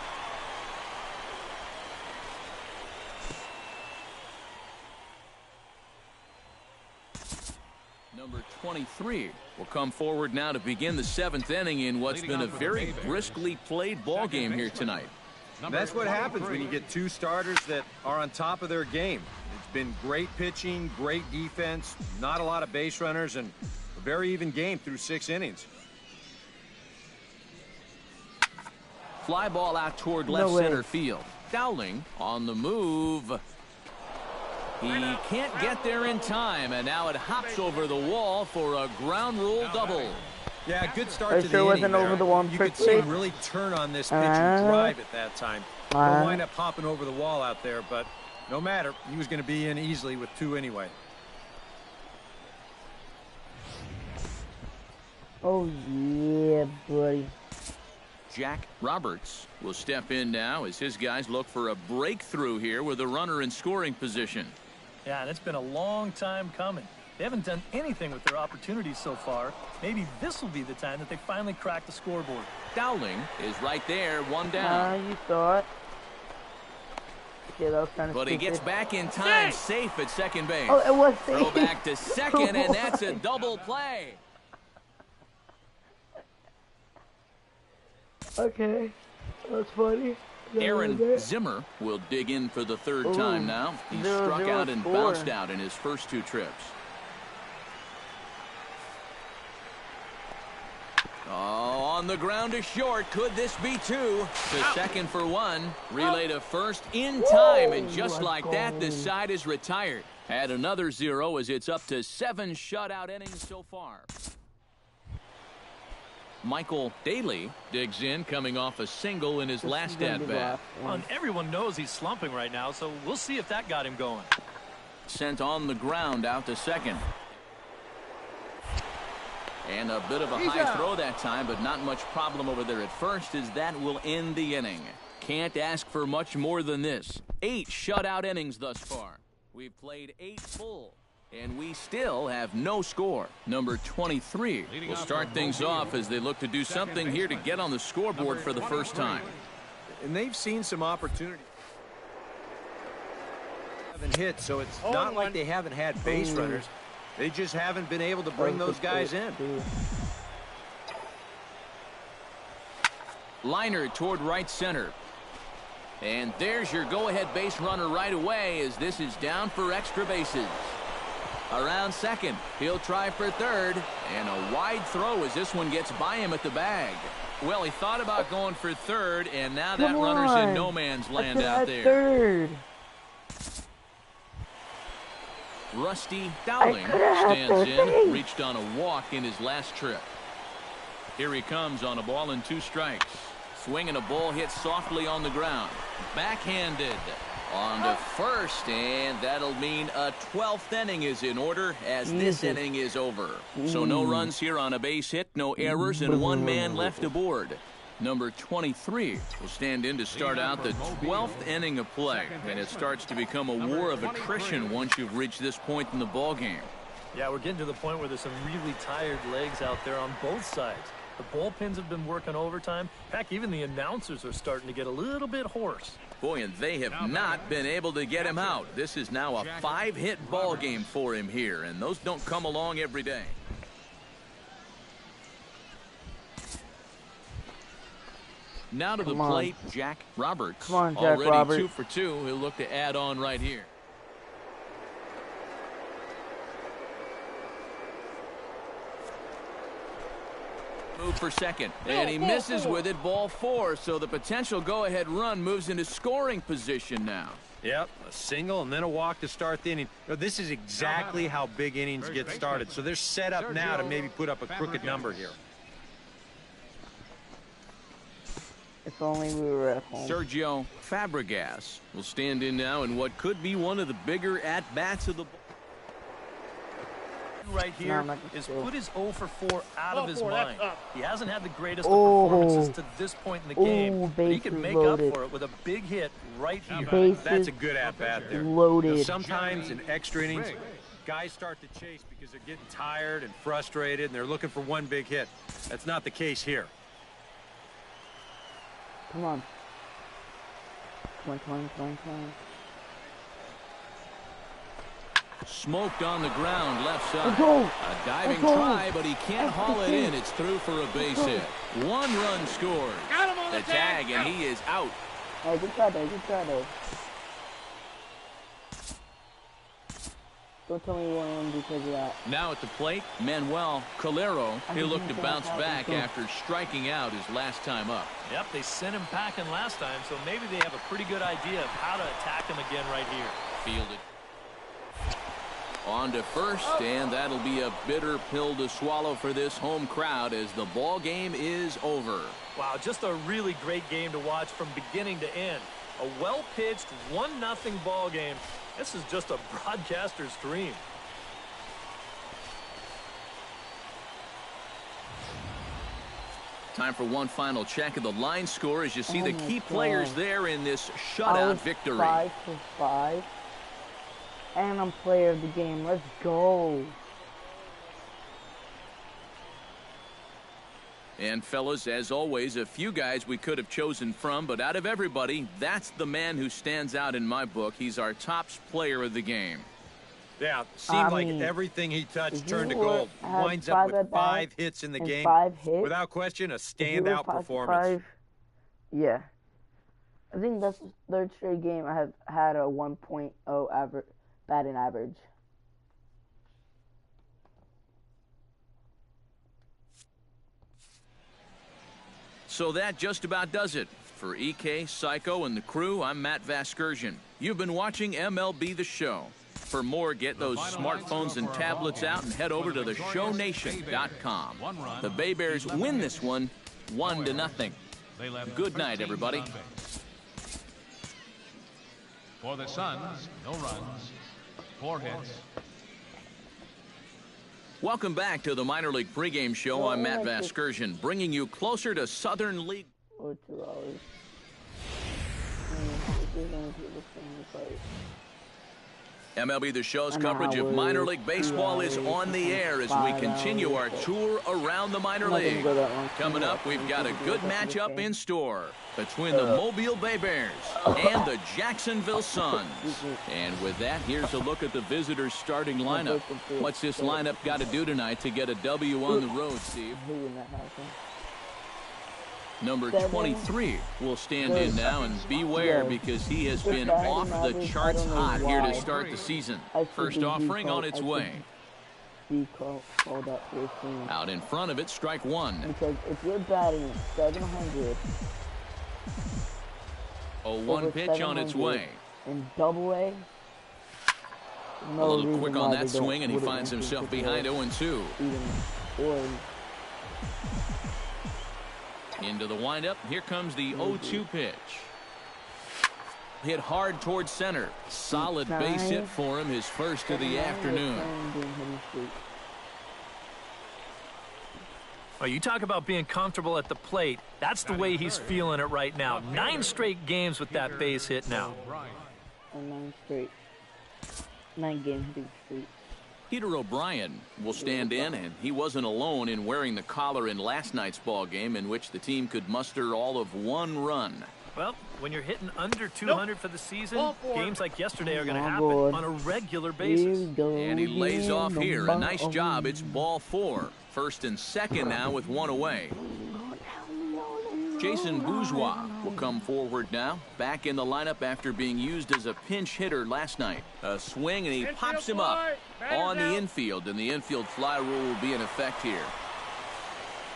Number 23 will come forward now to begin the 7th inning in what's been a very briskly played ball game here tonight. That's what happens when you get 2 starters that are on top of their game. It's been great pitching, great defense, not a lot of base runners, and a very even game through 6 innings. Fly ball out toward left center field. Dowling on the move. He can't get there in time, and now it hops over the wall for a ground rule double. Yeah, good start to the inning there. You could see him really turn on this pitch and drive at that time. He'll wind up hopping over the wall out there, but no matter. He was going to be in easily with 2 anyway. Oh, yeah, buddy. Jack Roberts will step in now as his guys look for a breakthrough here with a runner in scoring position. Yeah, and it's been a long time coming. They haven't done anything with their opportunities so far. Maybe this will be the time that they finally crack the scoreboard. Dowling is right there, one down. You thought. Yeah, that was kind of but he gets back in time, safe at second base. Oh, it was safe. Throw back to second, and that's a double play. Okay, that's funny. Aaron Zimmer will dig in for the third time now. He struck out and bounced out in his first 2 trips. Oh, on the ground to short. Could this be 2? To second for 1. Relay to first in time, and just like that, the side is retired. Add another 0 as it's up to 7 shutout innings so far. Michael Daly digs in, coming off a single in his last at-bat. And everyone knows he's slumping right now, so we'll see if that got him going. Sent on the ground out to second. And a bit of a high throw that time, but not much problem over there at first, as that will end the inning. Can't ask for much more than this. 8 shutout innings thus far. We've played 8 full, and we still have no score. Number 23 will start things off as they look to do something here to get on the scoreboard for the first time. And they've seen some opportunity. Haven't hit, so it's not like they haven't had base runners. They just haven't been able to bring those guys in. Liner toward right center. And there's your go-ahead base runner right away, as this is down for extra bases. Around second, he'll try for third, and a wide throw as this one gets by him at the bag. Well, he thought about going for third, and now that runner's in no man's land out there. Third. Rusty Dowling stands in, reached on a walk in his last trip. Here he comes on a ball and 2 strikes. Swinging a ball hit softly on the ground. Backhanded on to first, and that'll mean a 12th inning is in order as this inning is over. So no runs here on a base hit, no errors, and 1 man left aboard. Number 23 will stand in to start out the 12th inning of play, and it starts to become a war of attrition once you've reached this point in the ball game. Yeah, we're getting to the point where there's some really tired legs out there on both sides. The bullpens have been working overtime. Heck, even the announcers are starting to get a little bit hoarse. Boy, and they have not been able to get him out. This is now a 5-hit ball game for him here, and those don't come along every day. Now to the plate, Jack Roberts. Come on, Jack already Roberts. 2 for 2. He'll look to add on right here. Move for second, and he misses with it, ball 4. So the potential go-ahead run moves into scoring position now. Yep, a single and then a walk to start the inning. This is exactly how big innings get started. So they're set up now to maybe put up a crooked number here. If only we were at home. Sergio Fabregas will stand in now in what could be one of the bigger at-bats of the ball. Right here is put his 0 for 4 out of his mind. He hasn't had the greatest of performances to this point in the game, but he can make up for it with a big hit right here. That's a good at-bat there. Loaded. Sometimes in extra innings, guys start to chase because they're getting tired and frustrated, and they're looking for one big hit. That's not the case here. Come on. Come on. Smoked on the ground, left side. A diving try, but he can't haul it in. It's through for a base hit. 1 run scored. The tag, and he is out. Hey, good try, though. Don't tell me you won because of that. Now at the plate, Manuel Calero. He'll look to bounce back after striking out his last time up. Yep, they sent him packing last time, so maybe they have a pretty good idea of how to attack him again right here. Fielded. On to first, and that'll be a bitter pill to swallow for this home crowd as the ball game is over. Wow, just a really great game to watch from beginning to end. A well-pitched 1-0 ball game. This is just a broadcaster's dream. Time for one final check of the line score as you see the key players there in this shutout victory. 5 for 5. And I'm player of the game. Let's go. And fellas, as always, a few guys we could have chosen from, but out of everybody, that's the man who stands out in my book. He's our top player of the game. Yeah, seemed like everything he touched turned to gold. Winds up with 5 hits in the game. 5 hits, without question, a standout performance. Yeah. I think that's the 3rd straight game I have had a 1.0 batting average. So that just about does it. For EK, Psycho, and the crew, I'm Matt Vasgersian. You've been watching MLB The Show. For more, get those smartphones and tablets out and head over to theshownation.com. The Bay Bears win this one 1-0. Good night, everybody. For the Suns, no runs, 4 hits. Welcome back to the Minor League Pregame Show. I'm Matt Vasgersian, bringing you closer to Southern League. Or 2 hours. MLB The Show's coverage of minor league baseball is on the air as we continue our tour around the minor league. Coming up, we've got a good matchup in store between the Mobile Bay Bears and the Jacksonville Suns. And with that, here's a look at the visitors' starting lineup. What's this lineup got to do tonight to get a W on the road, Steve? Number 23 will stand in now, and beware because he has been off the charts hot here to start the season. First offering on its way. Out in front of it, strike 1. Because if you're batting 700, a 1 pitch on its way. In Double-A, a little quick on that swing, and he finds himself behind 0-2. Into the windup. Here comes the 0-2 pitch. Hit hard towards center. Solid base hit for him, his first of the afternoon. Well, you talk about being comfortable at the plate. That's the way he's feeling it right now. 9 straight games with that base hit now. 9 straight. 9 games hitting straight. Peter O'Brien will stand in, and he wasn't alone in wearing the collar in last night's ball game, in which the team could muster all of 1 run. Well, when you're hitting under 200 for the season, games like yesterday are going to happen on a regular basis. And he lays off here. A nice job. It's ball 4. First and second now with 1 away. Jason Bourgeois will come forward now, back in the lineup after being used as a pinch hitter last night. A swing, and he pops him up on the infield, and the infield fly rule will be in effect here.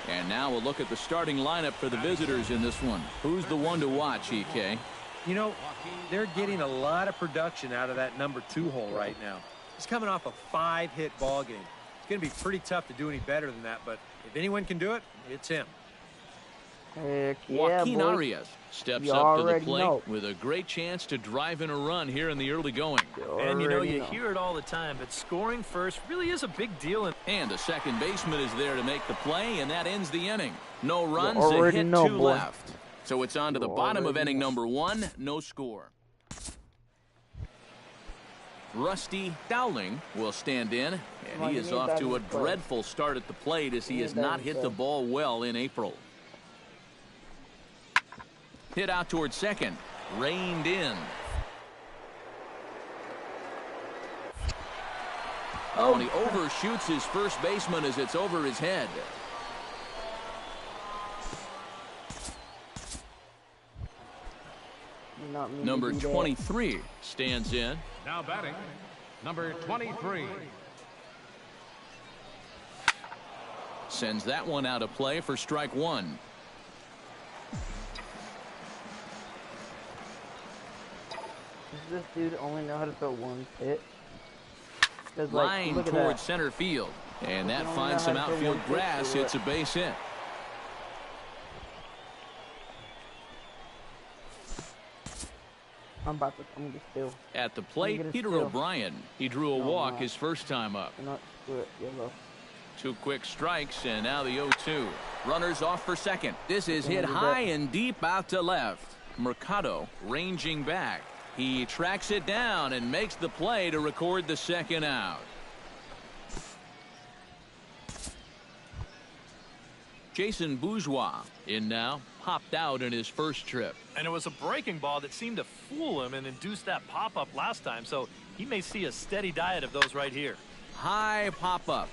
And now we'll look at the starting lineup for the visitors in this one. Who's the one to watch, EK? You know, they're getting a lot of production out of that number 2 hole right now. He's coming off a 5-hit ball game. It's going to be pretty tough to do any better than that, but if anyone can do it, it's him. Heck yeah, Joaquin Arias steps up to the plate with a great chance to drive in a run here in the early going. And you know, you hear it all the time, but scoring first really is a big deal. And the second baseman is there to make the play, and that ends the inning. No runs, a hit, 2 left. So it's on to the bottom of inning number 1, no score. Rusty Dowling will stand in, and he is off to a dreadful start at the plate as he has not hit the ball well in April. Hit out towards second. Reined in. Oh, and he overshoots his first baseman as it's over his head. Number 23 stands in. Now batting, number 23. Sends that one out of play for strike 1. Does this dude only know how to throw 1 pitch? Line towards center field. And that finds some outfield grass. It's a base hit. I'm gonna steal. At the plate, Peter O'Brien. He drew a walk his first time up. 2 quick strikes, and now the 0-2. Runners off for second. This is hit high and deep out to left. Mercado ranging back. He tracks it down and makes the play to record the second out. Jason Bourgeois in now, popped out in his first trip. And it was a breaking ball that seemed to fool him and induce that pop-up last time, so he may see a steady diet of those right here. High pop-up.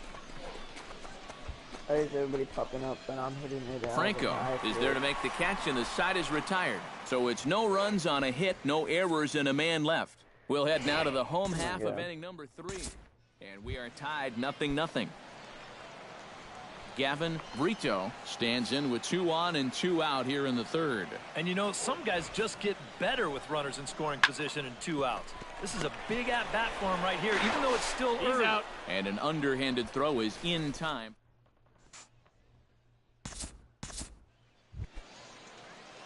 There's everybody popping up, and I'm hitting it out. Franco is there to make the catch, and the side is retired. So it's no runs on a hit, no errors, and a man left. We'll head now to the home half of inning number 3. And we are tied 0-0. Gavin Brito stands in with 2 on and 2 out here in the third. And you know, some guys just get better with runners in scoring position and 2 outs. This is a big at-bat for him right here, even though it's still early. Out. And an underhanded throw is in time.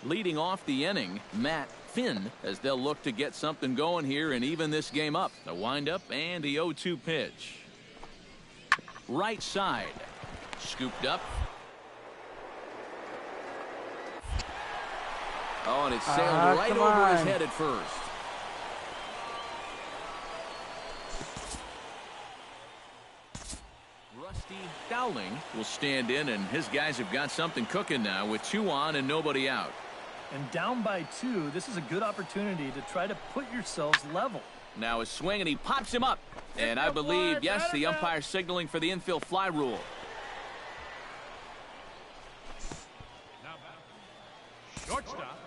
Leading off the inning, Matt Finn, as they'll look to get something going here and even this game up. A windup and the 0-2 pitch. Right side. Scooped up. Oh, and it sailed right over his head at first. Rusty Dowling will stand in, and his guys have got something cooking now with 2 on and nobody out. And down by 2, this is a good opportunity to try to put yourselves level. Now a swing, and he pops him up. And I believe, yes, the umpire signaling for the infield fly rule. Shortstop.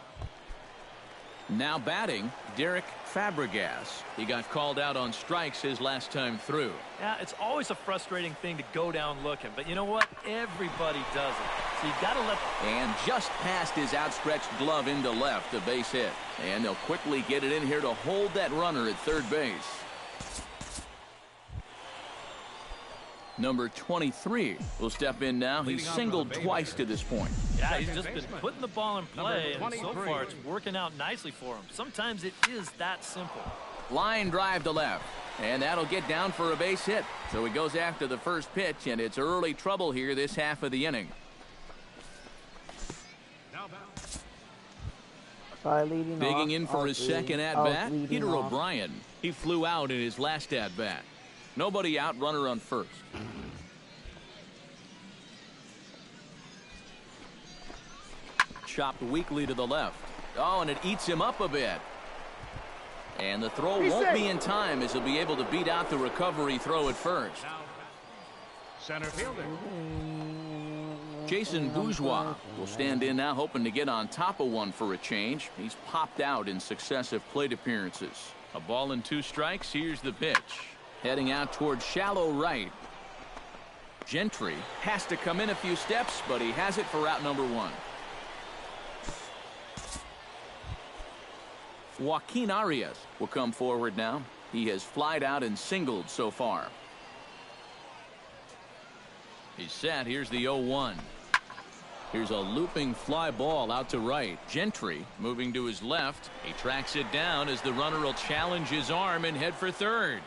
Now batting, Derek Fabregas. He got called out on strikes his last time through. Yeah, it's always a frustrating thing to go down looking, but you know what? Everybody does it. So you got to let... And just past his outstretched glove into left, a base hit. And they'll quickly get it in here to hold that runner at third base. Number 23 will step in now. He's singled twice to this point. Yeah, he's just been putting the ball in play, and so far it's working out nicely for him. Sometimes it is that simple. Line drive to left, and that'll get down for a base hit. So he goes after the first pitch, and it's early trouble here this half of the inning. Digging in for his second at-bat, Peter O'Brien. He flew out in his last at-bat. Nobody out, runner on first. Chopped weakly to the left. Oh, and it eats him up a bit. And the throw won't be in time, as he'll be able to beat out the recovery throw at first. Center fielder. Jason Bourgeois will stand in now, hoping to get on top of one for a change. He's popped out in successive plate appearances. A ball and 2 strikes. Here's the pitch. Heading out towards shallow right. Gentry has to come in a few steps, but he has it for out number 1. Joaquin Arias will come forward now. He has flied out and singled so far. He's set. Here's the 0-1. Here's a looping fly ball out to right. Gentry moving to his left. He tracks it down as the runner will challenge his arm and head for third.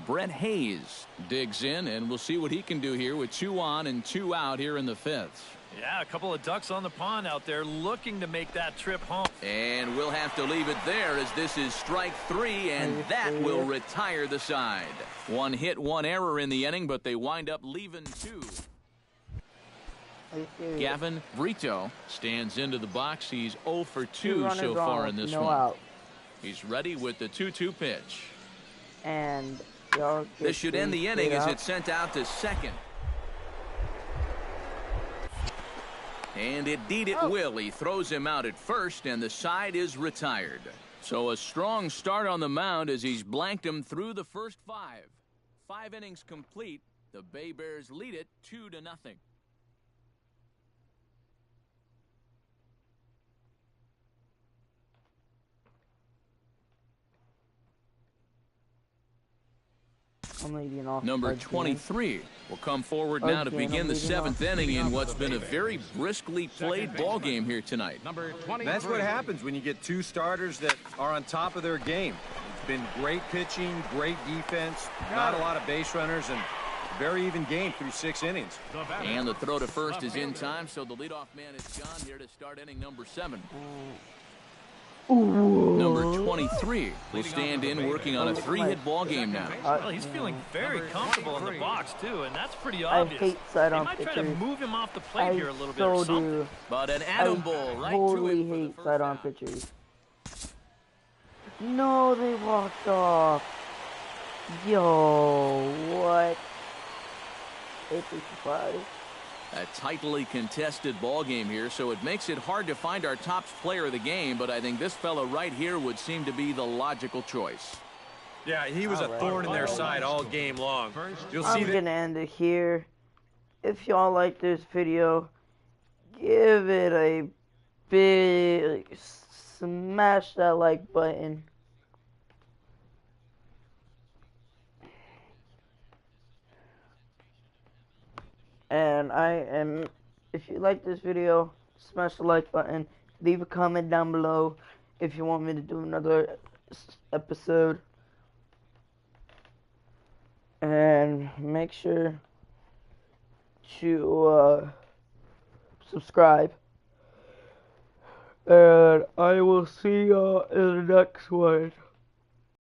Brett Hayes digs in, and we'll see what he can do here with 2 on and 2 out here in the 5th. Yeah, a couple of ducks on the pond out there looking to make that trip home. And we'll have to leave it there, as this is strike 3, and that will retire the side. 1 hit, 1 error in the inning, but they wind up leaving 2. Gavin Brito stands into the box. He's 0 for 2 so far in this one. Out. He's ready with the 2-2 pitch. And this should end the inning as it's sent out to second. And indeed it will. He throws him out at first, and the side is retired. So a strong start on the mound as he's blanked him through the first 5. 5 innings complete. The Bay Bears lead it 2-0. Number 23 will come forward now to begin the 7th inning in what's been a very briskly played ball game here tonight. That's what happens when you get 2 starters that are on top of their game. It's been great pitching, great defense, not a lot of base runners, and very even game through 6 innings. And the throw to first is in time, so the leadoff man is gone here to start inning number 7. Number 23 will stand in working on a 3-hit ball game now. Well, he's feeling very comfortable in the box, too, and that's pretty obvious. I hate sidearm pitchers. They might try to move him off the plate here a little bit or something. But an atom ball right totally to him hate sidearm pitchers. No, they walked off. Yo, what? 855. A tightly contested ball game here, so it makes it hard to find our top player of the game, but I think this fella right here would seem to be the logical choice. Yeah, he was a thorn in their side all game long. You'll see I'm gonna end it here. If y'all like this video, give it a big smash that like button. And if you like this video, smash the like button. Leave a comment down below if you want me to do another episode. And make sure to subscribe. And I will see y'all in the next one.